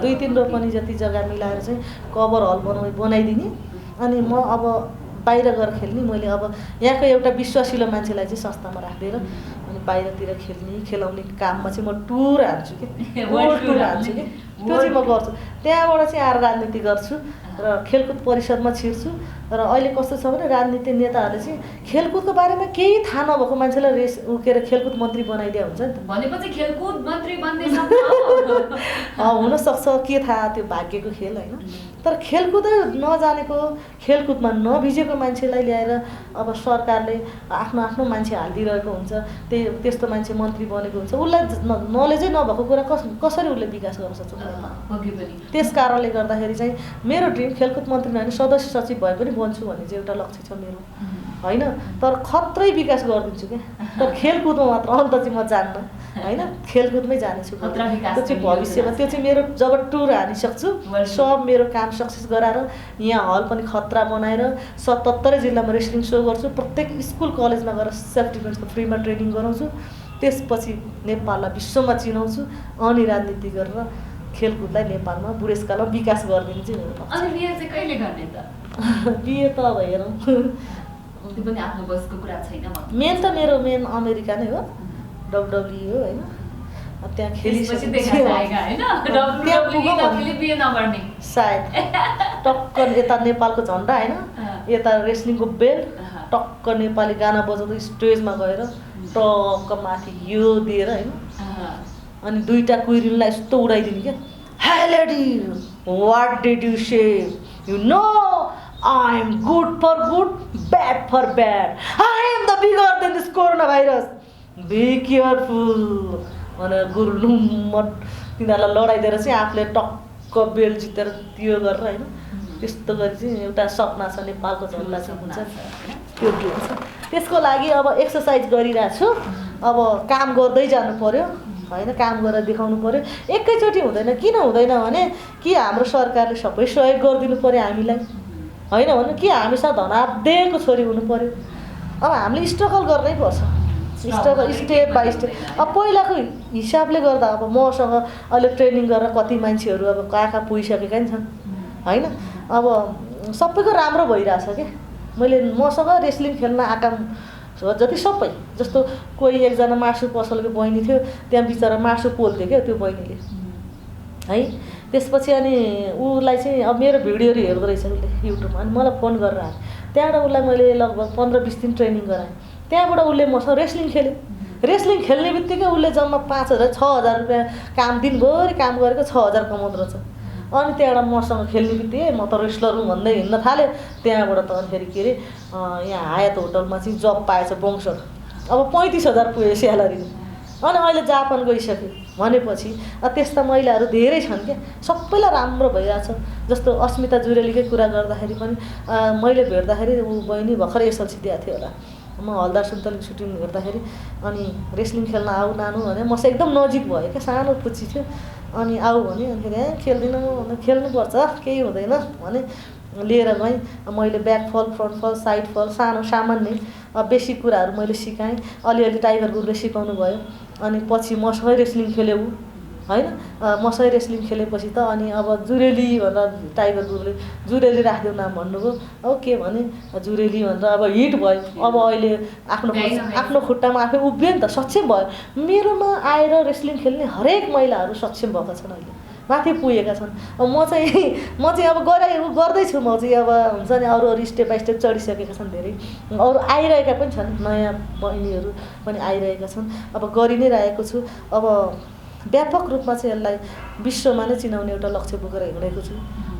2-3 रोपनी जति जग्गा मिलाएर चाहिँ कभर हल बनाइदिने। अनि म अब बाहिर गएर खेल्ने मैले अब यहाँको एउटा विश्वासिलो मान्छेलाई चाहिँ संस्थामा राखिदिएर अनि बाहिरतिर खेलाउने काममा चाहिँ म टुर हान्छु कि वर्ल्ड टुर हान्छु कि त्यो चाहिँ म गर्छु। त्यहाँबाट चाहिँ आएर राजनीति गर्छु र खेलकुद परिषदमा छिर्छु। र अहिले कस्तो छ भने राजनीतिक नेताहरूले चाहिँ खेलकुदको बारेमा केही थाहा नभएको मान्छेलाई उकेर खेलकुद मन्त्री बनाइदिया हुन्छ नि त। भनेपछि खेलकुद मन्त्री बन्दैछ हुनसक्छ, के थाहा, त्यो भाग्यको खेल होइन। तर खेलकुदै नजानेको खेलकुदमा नभिजेको मान्छेलाई ल्याएर अब सरकारले आफ्नो आफ्नो मान्छे हालिदिइरहेको हुन्छ, त्यस्तो मान्छे मन्त्री बनेको हुन्छ। उसलाई नलेजै नभएको कुरा कसरी उसले विकास गर्न सक्छ? त्यस कारणले गर्दाखेरि चाहिँ मेरो ड्रिम खेलकुद मन्त्री नभए सदस्य सचिव भए पनि बन्छु भन्ने चाहिँ एउटा लक्ष्य छ मेरो होइन। तर खत्रै विकास गरिदिन्छु क्या, तर खेलकुदमा मात्र अन्त चाहिँ म जान्न होइन, खेलकुदमै जानेछु। त्यो चाहिँ भविष्यमा त्यो चाहिँ मेरो जब टुर हानिसक्छु सब मेरो काम सक्सेस गराएर यहाँ हल पनि खतरा बनाएर 77 जिल्लामा रेस्लिङ सो गर्छु। प्रत्येक स्कुल कलेजमा गएर सेल्फ डिफेन्सको फ्रीमा ट्रेनिङ गराउँछु। त्यसपछि नेपाललाई विश्वमा चिनाउँछु अनि राजनीति गरेर खेलकुदलाई नेपालमा बुढेसकालमा विकास गरिदिनु चाहिँ मेरो लक्ष्य। अनि बिहे चाहिँ कहिले गर्ने त? बिहे त अब हेरौँ, त्यो पनि आफ्नो बसको कुरा छैन। मेन त मेरो मेन अमेरिका नै हो, WWE हो होइन। त्यहाँ खेलिसकेपछि सायद टक्क यता नेपालको झन्डा होइन, यता रेस्लिङको बेल्ट, टक्क नेपाली गाना बजाउँदै स्टेजमा गएर टक्क माथि यो दिएर होइन, अनि दुईटा कुइरिनलाई यस्तो उडाइदिने क्या। Hi lady, what did you say? You know I am good for good, bad for bad, I am the bigger than this corona virus, be careful भनेर गुरु तिनीहरूलाई लडाइदिएर चाहिँ आफूले टक्क बेल्ट जितेर त्यो गरेर होइन। त्यस्तो गरी चाहिँ एउटा सपना छ, नेपालको झन्डा चाहिँ हुन्छ त्यो ड्रिम छ। त्यसको लागि अब एक्सर्साइज गरिरहेको छु। अब काम गर्दै जानु पर्यो होइन, काम गरेर देखाउनु पर्यो। एकैचोटि हुँदैन। किन हुँदैन भने कि हाम्रो सरकारले सबै सहयोग गरिदिनु पर्यो हामीलाई होइन भने कि हामीसँग धनादेको छोरी हुनु पर्यो। अब हामीले स्ट्रगल गर्नै पर्छ, स्ट्रगल स्टेप बाई स्टेप। अब पहिलाको हिसाबले गर्दा अब मसँग अहिले ट्रेनिङ गरेर कति मान्छेहरू अब कहाँ पुगिसकेका नि छन् होइन। अब सबैको राम्रो भइरहेछ क्या। मैले मसँग रेस्लिङ खेल्न आँटा जति सबै जस्तो कोही एकजना मासु पसलको बहिनी थियो, त्यहाँ बिचरा मासु पोल्थ्यो क्या त्यो बहिनीले है। त्यसपछि अनि उसलाई चाहिँ अब मेरो भिडियोहरू हेर्दो रहेछ उसले युट्युबमा, अनि मलाई फोन गरेर आयो। त्यहाँबाट उसलाई मैले लगभग 15-20 दिन ट्रेनिङ गराएँ। त्यहाँबाट उसले मसँग रेस्लिङ खेल्यो। रेस्लिङ खेल्ने बित्तिकै उसले जम्मा 5,000-6,000 रुपियाँ काम दिनभरि काम गरेको 6,000 कमाउँदो रहेछ। अनि त्यहाँबाट मसँग खेल्ने बित्तिकै म त रेस्लर हुँ भन्दै हिँड्न थाल्यो। त्यहाँबाट त अनि फेरि के अरे यहाँ हायत होटलमा चाहिँ जब पाएछ बोङ्सर, अब 35,000 पुग्यो स्यालेरी। अनि अहिले जापान गइसक्यो भनेपछि त्यस्ता महिलाहरू धेरै छन् क्या, सबैलाई राम्रो भइरहेछ। जस्तो अस्मिता जुरेलीकै कुरा गर्दाखेरि पनि मैले भेट्दाखेरि ऊ बहिनी भर्खर एसएलसी दिएको थियो होला, म हलदार सुन्तली सुटिङ हेर्दाखेरि अनि रेस्लिङ खेल्न आऊ नानु भने मसँग एकदम नजिक भयो क्या, सानो पुच्ची थियो। अनि आऊ भने अनि फेरि खेल्दिनँ भने खेल्नुपर्छ केही हुँदैन भने लिएर गएँ। मैले ब्याक फल, फ्रन्ट फल, साइड फल, सानो सामान्य बेसी कुराहरू मैले सिकाएँ। अलिअलि टाइगर गुरुले सिकाउनु भयो। अनि पछि मसँगै रेस्लिङ खेल्यो ऊ होइन। मसँगै रेस्लिङ खेलेपछि त अनि अब जुरेली भनेर टाइगर गुरुले जुरेली राखिदेऊ नाम भन्नुभयो। अब के भने जुरेली भनेर अब हिट भयो। अब अहिले आफ्नो खुट्टामा आफै उभियो नि त, सक्षम भयो। मेरोमा आएर रेस्लिङ खेल्ने हरेक महिलाहरू सक्षम भएका छन्, अहिले माथि पुगेका छन्। अब म चाहिँ अब गर्दैछु। म चाहिँ अब हुन्छ नि अरू स्टेप बाई स्टेप चढिसकेका छन्, धेरै अरू आइरहेका पनि छन्, नयाँ बहिनीहरू पनि आइरहेका छन्। अब गरि नै रहेको छु। अब व्यापक रूपमा चाहिँ यसलाई विश्वमा नै चिनाउने एउटा लक्ष्य बोकेर हिँडेको छु।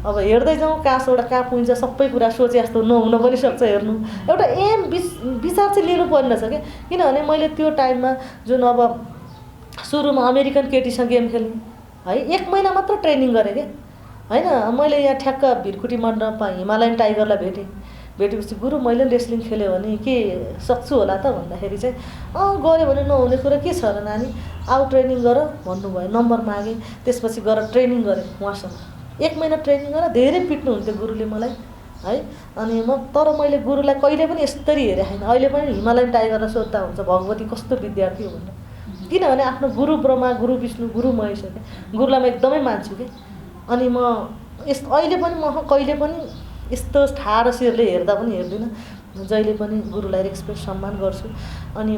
अब हेर्दै जाउँ कहाँ पुगिन्छ। सबै कुरा सोचे जस्तो नहुन पनि सक्छ। हेर्नु एउटा एम विचार चाहिँ लिनु पर्ने रहेछ क्या। किनभने मैले त्यो टाइममा जुन अब सुरुमा अमेरिकन केटीसँग गेम खेल्ने है, 1 महिना मात्र ट्रेनिङ गरेँ क्या होइन। मैले यहाँ ठ्याक्क भिरकुटी मण्डपमा हिमालयन टाइगरलाई भेटेपछि गुरु मैले रेस्लिङ खेल्यो भने के सक्छु होला त भन्दाखेरि चाहिँ गऱ्यो भने नहुने कुरा के छ र नानी, आऊ ट्रेनिङ गर भन्नुभयो। नम्बर मागेँ, त्यसपछि गएर ट्रेनिङ गरेँ उहाँसँग। 1 महिना ट्रेनिङ गरेर धेरै पिट्नुहुन्थ्यो गुरुले मलाई है। अनि तर मैले गुरुलाई कहिले पनि यसरी हेरेँ छैन। अहिले पनि हिमालयन टाइगरलाई सोद्धा हुन्छ भगवती कस्तो विद्यार्थी हो भनेर। किनभने आफ्नो गुरु ब्रह्मा, गुरु विष्णु, गुरु महेश हो क्या। गुरुलाई म एकदमै मान्छु क्या। अनि म अहिले पनि म कहिले पनि यस्तो ठाडो शिरले हेर्दा पनि हेर्दिनँ, जहिले पनि गुरुलाई रेस्पेक्ट सम्मान गर्छु। अनि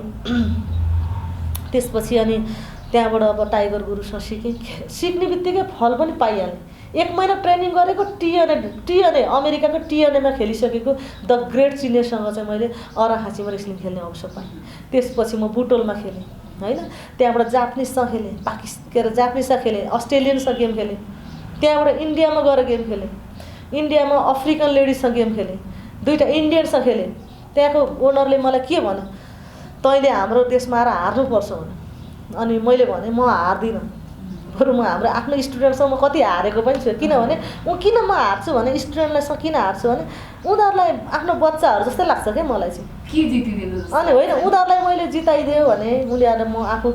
त्यसपछि अनि त्यहाँबाट अब टाइगर गुरुसँग सिकेँ। सिक्ने बित्तिकै फल पनि पाइहालेँ। 1 महिना ट्रेनिङ गरेको टिएनए अमेरिकाको टिएनएमा खेलिसकेको द ग्रेट चिनेसँग चाहिँ मैले अराखाँचीमा रेस्लिङ खेल्ने अवसर पाएँ। त्यसपछि म बुटोलमा खेलेँ होइन, त्यहाँबाट जापानिजसँग खेलेँ, जापानिजसँग खेलेँ, अस्ट्रेलियनसँग गेम खेलेँ, त्यहाँबाट इन्डियामा गएर गेम खेलेँ, इन्डियामा अफ्रिकन लेडिजसँग गेम खेलेँ, 2टा इन्डियनसँग खेलेँ। त्यहाँको ओनरले मलाई के भन्यो, तैँले हाम्रो देशमा आएर हार्नुपर्छ भने। अनि मैले भने म हार्दिनँ, बरु म हाम्रो आफ्नो स्टुडेन्टसँग म कति हारेको पनि छु। किनभने किन म हार्छु भने स्टुडेन्टलाई किन हार्छु भने उनीहरूलाई आफ्नो बच्चाहरू जस्तै लाग्छ क्या मलाई चाहिँ। के जितिदिनु अनि होइन, उनीहरूलाई मैले जिताइदियो भने उनीहरू म आफू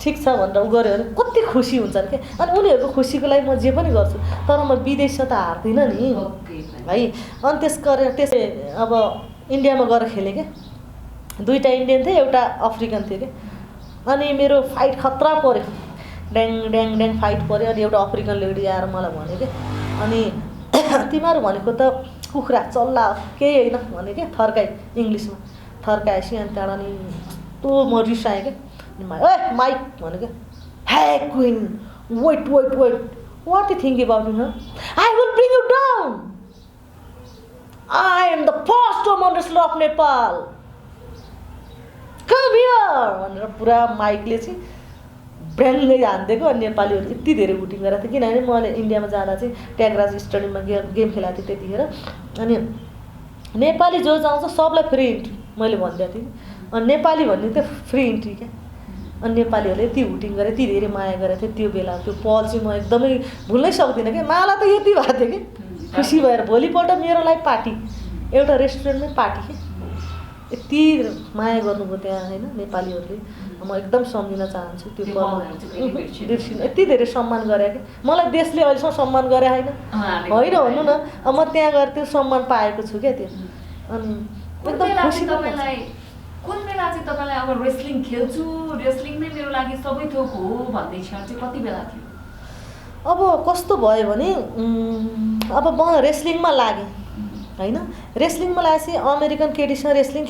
ठिक छ भनेर उ गऱ्यो भने कति खुसी हुन्छन् क्या। अनि उनीहरूको खुसीको लागि म जे पनि गर्छु, तर म विदेशमा त हार्दिनँ नि है। अनि त्यस अब इन्डियामा गएर खेलेँ क्या, 2टा इन्डियन थिए, एउटा अफ्रिकन थियो क्या। अनि मेरो फाइट खतरा पऱ्यो, ड्याङ ड्याङ ड्याङ फाइट पऱ्यो। अनि एउटा अफ्रिकन लेडी आएर मलाई भन्यो क्या, अनि तिमीहरू भनेको त कुखुरा चल्ला केही होइन भने क्या, थर्काइ इङ्ग्लिसमा थर्काएपछि। अनि त्यहाँबाट अनि कस्तो म रिसाएँ क्या। ए माइक भने क्या, hey queen wait what you think about me, I will bring you down, I am the first woman wrestler of Nepal, come here भनेर पुरा माइकले चाहिँ ब्याङ्गै हानिदिएको। अनि नेपालीहरू यति धेरै भुटिङ गरेको थियो, किनभने मैले इन्डियामा जाँदा चाहिँ ट्यागराज स्टेडियममा गेम खेलाएको थिएँ त्यतिखेर। अनि नेपाली जो जाउँछ सबलाई फ्री इन्ट्री मैले भनिदिएको थिएँ। अनि नेपाली भन्ने त्यो फ्री इन्ट्री क्या। अनि नेपालीहरूले यति भुटिङ गरे, यति धेरै माया गरेको थियो। त्यो बेला त्यो पल चाहिँ म एकदमै भुल्नै सक्दिनँ क्या। माला त यति भएको थियो कि खुसी भएर भोलिपल्ट मेरो लागि पार्टी, एउटा रेस्टुरेन्टमै पार्टी क्या। यति माया गर्नुभयो त्यहाँ होइन नेपालीहरूले। म एकदम सम्झिन चाहन्छु त्यो पल। यति धेरै सम्मान गरे क्या मलाई देशले, अहिलेसम्म सम्मान गरे होइन भन्नु न। अब म त्यहाँ गएर त्यो सम्मान पाएको छु क्या त्यो। अनि एकदम खुसी। कुन बेला चाहिँ तपाईँलाई अब रेस्लिङ खेल्छु, रेस्लिङ नै मेरो लागि सबै थोक हो भन्ने क्षण चाहिँ कति बेला थियो? अब कस्तो भयो भने अब म रेस्लिङमा लागेँ होइन। रेस्लिङमा लागेपछि अमेरिकन केटीसँग रेस्लिङ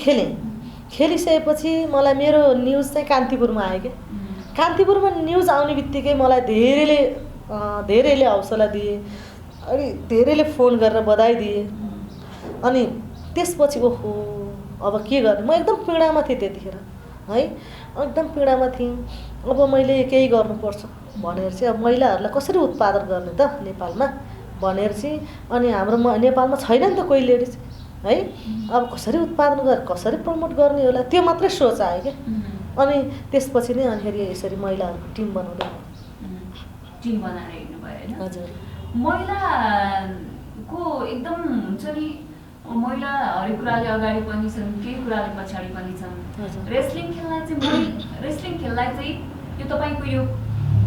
खेलिसकेपछि मलाई मेरो न्युज चाहिँ कान्तिपुरमा आयो क्या। कान्तिपुरमा न्युज आउने बित्तिकै मलाई धेरैले हौसला दिए, अनि धेरैले फोन गरेर बधाई दिए। अनि त्यसपछि ओहो अब के गर्ने, म एकदम पीडामा थिएँ त्यतिखेर है, एकदम पीडामा थिएँ। अब मैले केही गर्नुपर्छ भनेर चाहिँ अब महिलाहरूलाई कसरी उत्पादन गर्ने त नेपालमा भनेर चाहिँ। अनि हाम्रो नेपालमा छैन नि त कोही लेडिज है, अब कसरी उत्पादन गर्ने, कसरी प्रमोट गर्ने होला, त्यो मात्रै सोच आयो क्या। अनि त्यसपछि नै अनि यसरी महिलाहरूको टिम बनाउँदै टिम बनाएर हिँड्नुभयो होइन? हजुर। महिलाको एकदम हुन्छ नि, महिला हरेक कुराले अगाडि पनि छन्, केही कुराले पछाडि पनि छन्। रेस्लिङ खेललाई चाहिँ यो तपाईँको यो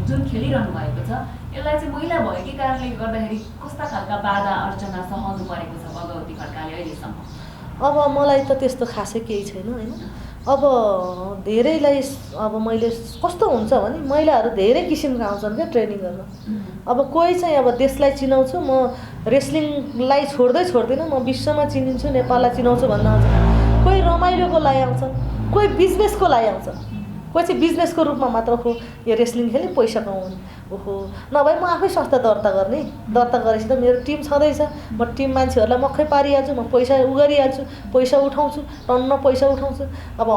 जुन खेलिरहनु भएको छ यसलाई चाहिँ महिला भएकै कारणले गर्दाखेरि कस्ता खालका बाधा अर्चना सहनु परेको छ भगवती खड्काले अहिलेसम्म? अब मलाई त त्यस्तो खासै केही छैन होइन। अब धेरैलाई अब मैले कस्तो हुन्छ भने महिलाहरू धेरै किसिमका आउँछन् क्या ट्रेनिङ गर्न। अब कोही चाहिँ अब देशलाई चिनाउँछु म, रेस्लिङलाई छोड्दिनँ म, विश्वमा चिनिन्छु, नेपाललाई चिनाउँछु भन्न आउँछ। कोही रमाइलोको लागि आउँछ, कोही बिजनेसको लागि आउँछ, कोही चाहिँ बिजनेसको रूपमा मात्र हो यो रेस्लिङ खेल्ने पैसा कमाउने। ओहो नभए म आफै संस्था दर्ता गरेपछि त मेरो टिम छँदैछ। म टिम मान्छेहरूलाई मक्खै पारिहाल्छु, म पैसा गरिहाल्छु, पैसा उठाउँछु, टन्न पैसा उठाउँछु। अब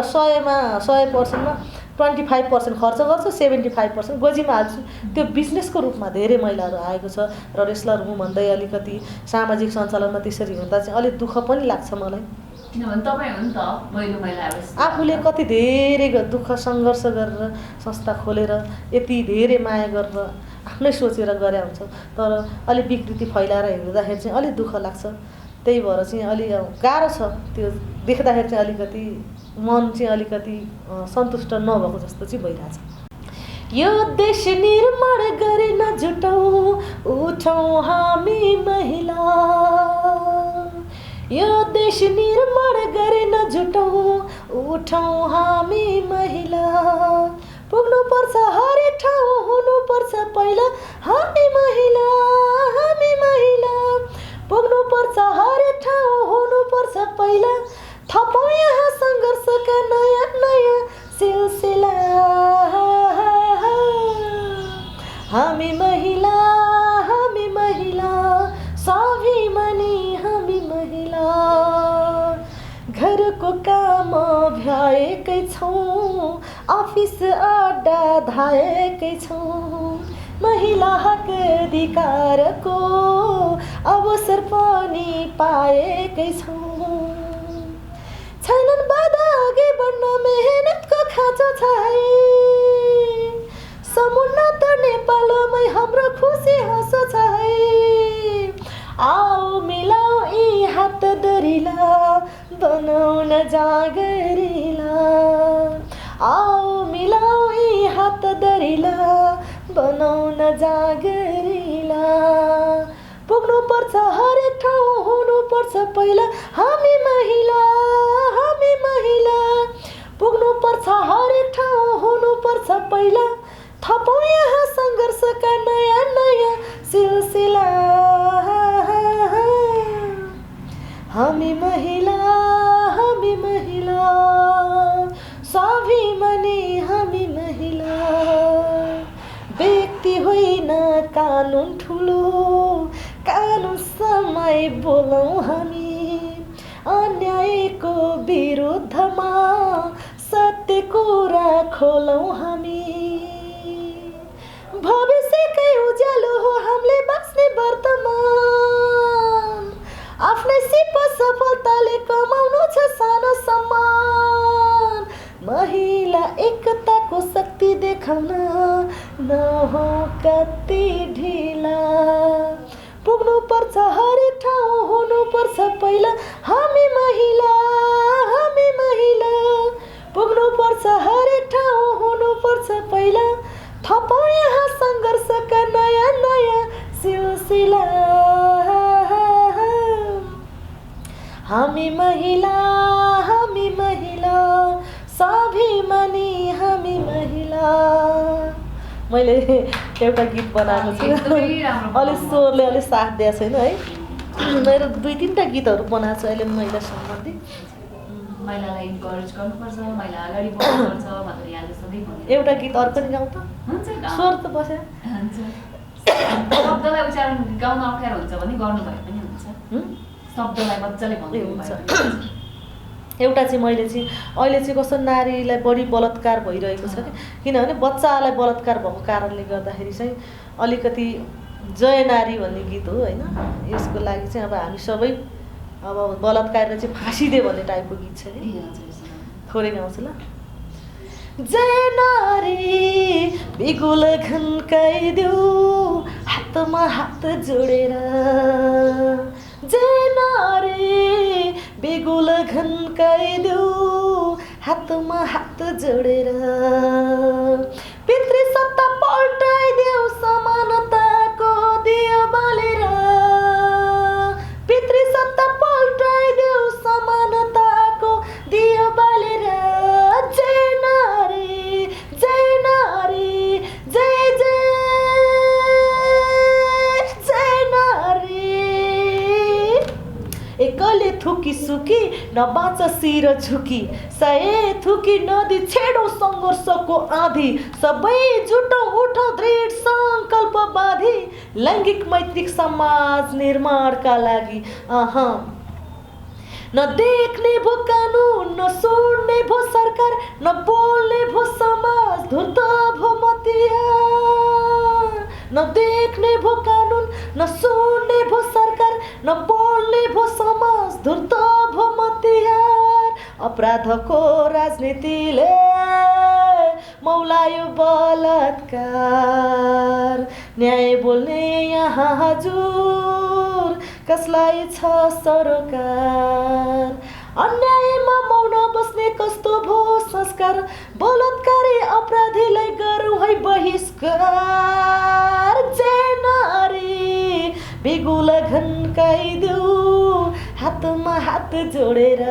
100%मा 25% खर्च गर्छु, 75% गोजीमा हाल्छु। त्यो बिजनेसको रूपमा धेरै महिलाहरू आएको छ र रेस्लर हुँ भन्दै अलिकति सामाजिक सञ्चालनमा त्यसरी हुँदा चाहिँ अलिक दुःख पनि लाग्छ मलाई। किनभने तपाईँ हो नि त पहिलो महिला। आफूले कति धेरै दुःख सङ्घर्ष गरेर संस्था खोलेर यति धेरै माया गरेर आफ्नै सोचेर गरे हुन्छ, तर अलिक विकृति फैलाएर हिँड्दाखेरि चाहिँ अलिक दुःख लाग्छ। त्यही भएर चाहिँ अलि गाह्रो छ त्यो देख्दाखेरि चाहिँ अलिकति मन चाहिँ अलिकति सन्तुष्ट नभएको जस्तो चाहिँ भइरहेछ। यो देश निर्माण गरेन जुटौँ उठौँ हामी महिला, यो देश निर्माण गरेन जुटौँ उठौँ हामी महिला, पुग्नुपर्छ हरेक ठाउँ हुनुपर्छ पहिला हामी महिला, पुग्नु पुग्नुपर्छ हरेक ठाउँ हुनुपर्छ पहिला थपौँ यहाँ सङ्घर्षका नयाँ नयाँ सिलसिला हामी महिला स्वाभिमानी हामी महिला घरको काम भ्याएकै छौँ अफिस अड्डा धाएकै छौँ महिला हक अधिकारको अवसर पनि पाएकै छौँ छैनन् बाधा अघि बढ्न मेहनतको खाँचो छ है समुन्न त नेपालमै हाम्रो खुसी हाँसो छ है आओ मिलाऊ यी हात दरिला बनाउन जागरिला आओ मिलाऊ यी हात दरिला बनाउन जागरिला पुग्नुपर्छ हरेक ठाउँ हुनुपर्छ पहिला हामी महिला पुग्नुपर्छ हरेक ठाउँ हुनुपर्छ पहिला थपौँ यहाँ सङ्घर्षका नयाँ नयाँ सिलसिला हामी महिला स्वाभिमानी हामी महिला व्यक्ति होइन कानुन ठुलो कानुन समय बोलौँ हामी अन्यायको विरुद्धमा सत्य कुरा खोलौँ हामी भविष्यकै उज्यालो हो हामीले बाँच्ने वर्तमान आफ्नै सिप सफलताले कमाउनु छ सानो सम्मान महिला एकताको शक्ति देखाउन नहो कति ढिला पुग्नुपर्छ हरेक ठाउँ हुनुपर्छ पहिला हामी महिला पुग्नुपर्छ हरेक ठाउँ हुनुपर्छ पहिला थपौँ यहाँ सङ्घर्षका नयाँ नयाँ सिलसिला हामी महिला स्वाभिमानी हामी महिला मैले एउटा गीत बनाएको छु अलिक स्वरले अलिक साथ दिएको छैन है मेरो 2-3टा गीतहरू बनाएको छु अहिले महिला सम्बन्धी महिलालाई इन्करेज गर्नुपर्छ महिला अगाडि बढ्नुपर्छ भनेर यहाँले सधैँ भन्नु एउटा गीत अर्को नि गाउँ त हुन्छ स्वर त बस्यो शब्दलाई उच्चारण गाउन अप्ठ्यारो हुन्छ भने गर्नुभयो पनि हुन्छ शब्दलाई मजाले भन्दै हुन्छ एउटा चाहिँ मैले चाहिँ अहिले चाहिँ कस्तो नारीलाई बढी बलात्कार भइरहेको छ किनभने बच्चालाई बलात्कार भएको कारणले गर्दाखेरि चाहिँ अलिकति जय नारी भन्ने गीत हो होइन यसको लागि चाहिँ अब हामी सबै अब बलात्कारले चाहिँ फाँसी दे भन्ने टाइपको गीत छ नि थोरै गाउँछु ल जय नारी बिगुल घन्काइदेऊ हातमा हात जोडेर जय नारी बिगुल घन्काइदेऊ हातमा हात जोडेर पितृ सत्ता पल्टाइदेऊ समानताको दियो बालेर पितृ सत्ता पल्टाइदेऊ समानताको दियो बालेर जय नारी जय नारी एकले थुकी सुकी नबाच शिर झुकी सय थुकी नदी छेडौ सङ्घर्षको आँधी सबै जुटौ उठौ दृढ सङ्कल्प बाँधी लैङ्गिक मैत्रिक समाज निर्माणका लागि न देख्ने भो कानुन न सुन्ने भो सरकार न बोल्ने भो समाज धुर्त भो मतियार न देख्ने भो कानुन न सुन्ने भो सरकार न बोल्ने भो समाज धुर्त भो मतियार अपराधको राजनीतिले मौलायो बलात्कार न्याय बोल्ने यहाँ हजुर कसलाई छ सरोकार अन्यायमा मौन बस्ने कस्तो भो संस्कार बलात्कारी अपराधीलाई गरौँ है बहिष्कार जय नारी बिगुल घन्काइदेऊ हातमा हात जोडेर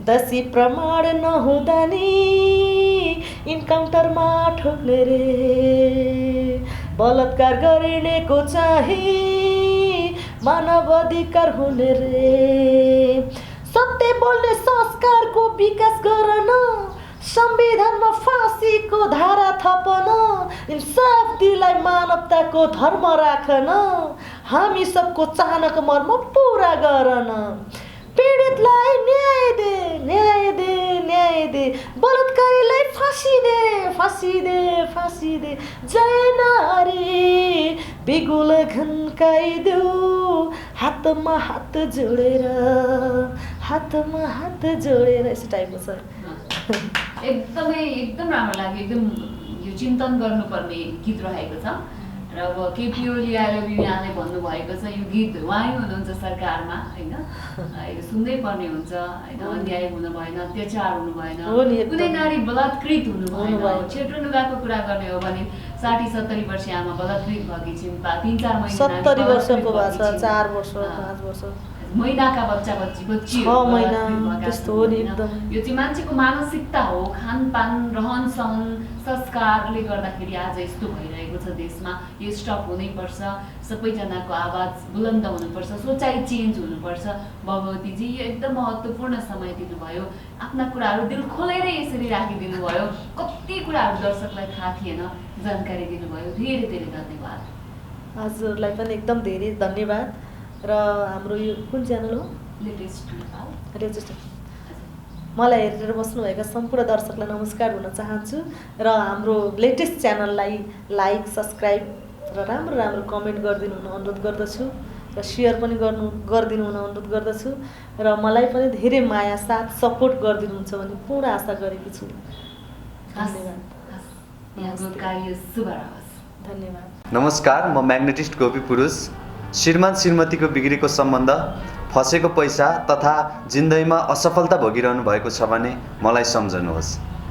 दसी प्रमाण नहुँदा नि इन्काउन्टरमा ठोक्ने रे बलात्कार गरिनेको चाहिँ मानव अधिकार हुने रे। सत्य बोल्ने संस्कारको विकास गर्न, संविधानमा फाँसीको धारा थपन, इन्साफ दिलाई मानवताको धर्म राखन, हामी सबको चाहनाको मर्म पुरा गरन। पीडितलाई न्याय दे, न्याय दे, न्याय दे, बलात्कारीलाई फाँसी दे, फाँसी दे, फाँसी दे। जय नारी बिगुल घन्काइदेऊ, हातमा हात जोडेर, हातमा हात जोडेर। यस्तो टाइपको छ। एकदम राम्रो लाग्यो। एकदम यो चिन्तन गर्नुपर्ने गीत रहेको छ। र अब केपी ओली यहाँले भन्नुभएको छ यो गीत उहाँै हुनुहुन्छ सरकारमा होइन, यो सुन्दै पर्ने हुन्छ होइन। अन्याय हुनु भएन, अत्याचार हुनु भएन, कुनै नारी बलात्कृत हुनु भएन। छेट्रो लुगाको कुरा गर्ने हो भने 60-70 वर्षीय आमा बलात्कृत भएकी छिन्। 3-4 महिना 70 वर्षको भएको छ, 4 वर्ष 5 वर्ष महिनाका बच्ची 6 महिना त्यस्तो हो नि। एकदम यो चाहिँ मान्छेको मानसिकता हो, खानपान, रहन सहन, संस्कारले गर्दाखेरि आज यस्तो भइरहेको छ देशमा। यो स्टप हुनैपर्छ, सबैजनाको आवाज बुलन्द हुनुपर्छ, सोचाइ चेन्ज हुनुपर्छ। भगवतीजी यो एकदम महत्त्वपूर्ण समय दिनुभयो, आफ्ना कुराहरू दिल खोलेर यसरी राखिदिनु भयो। कति कुराहरू दर्शकलाई थाहा थिएन, जानकारी दिनुभयो। धेरै धेरै धन्यवाद। हजुरलाई पनि एकदम धेरै धन्यवाद। र हाम्रो यो कुन च्यानल हो? लेटेस्ट। मलाई हेरेर बस्नुभएका सम्पूर्ण दर्शकलाई नमस्कार भन्न चाहन्छु। र हाम्रो लेटेस्ट च्यानललाई लाइक, सब्सक्राइब र राम्रो राम्रो कमेन्ट गरिदिनु हुन अनुरोध गर्दछु र सेयर पनि गरिदिनु हुन अनुरोध गर्दछु। र मलाई पनि धेरै माया साथ सपोर्ट गरिदिनुहुन्छ भन्ने पूर्ण आशा गरेकी छु। धन्यवाद। धन्यवाद। नमस्कार, म म्याग्नेटिस्ट गोपी पुरुष। श्रीमान श्रीमतीको बिग्रेको सम्बन्ध, फसेको पैसा तथा जिन्दगीमा असफलता भोगिरहनु भएको छ भने मलाई सम्झनुहोस्।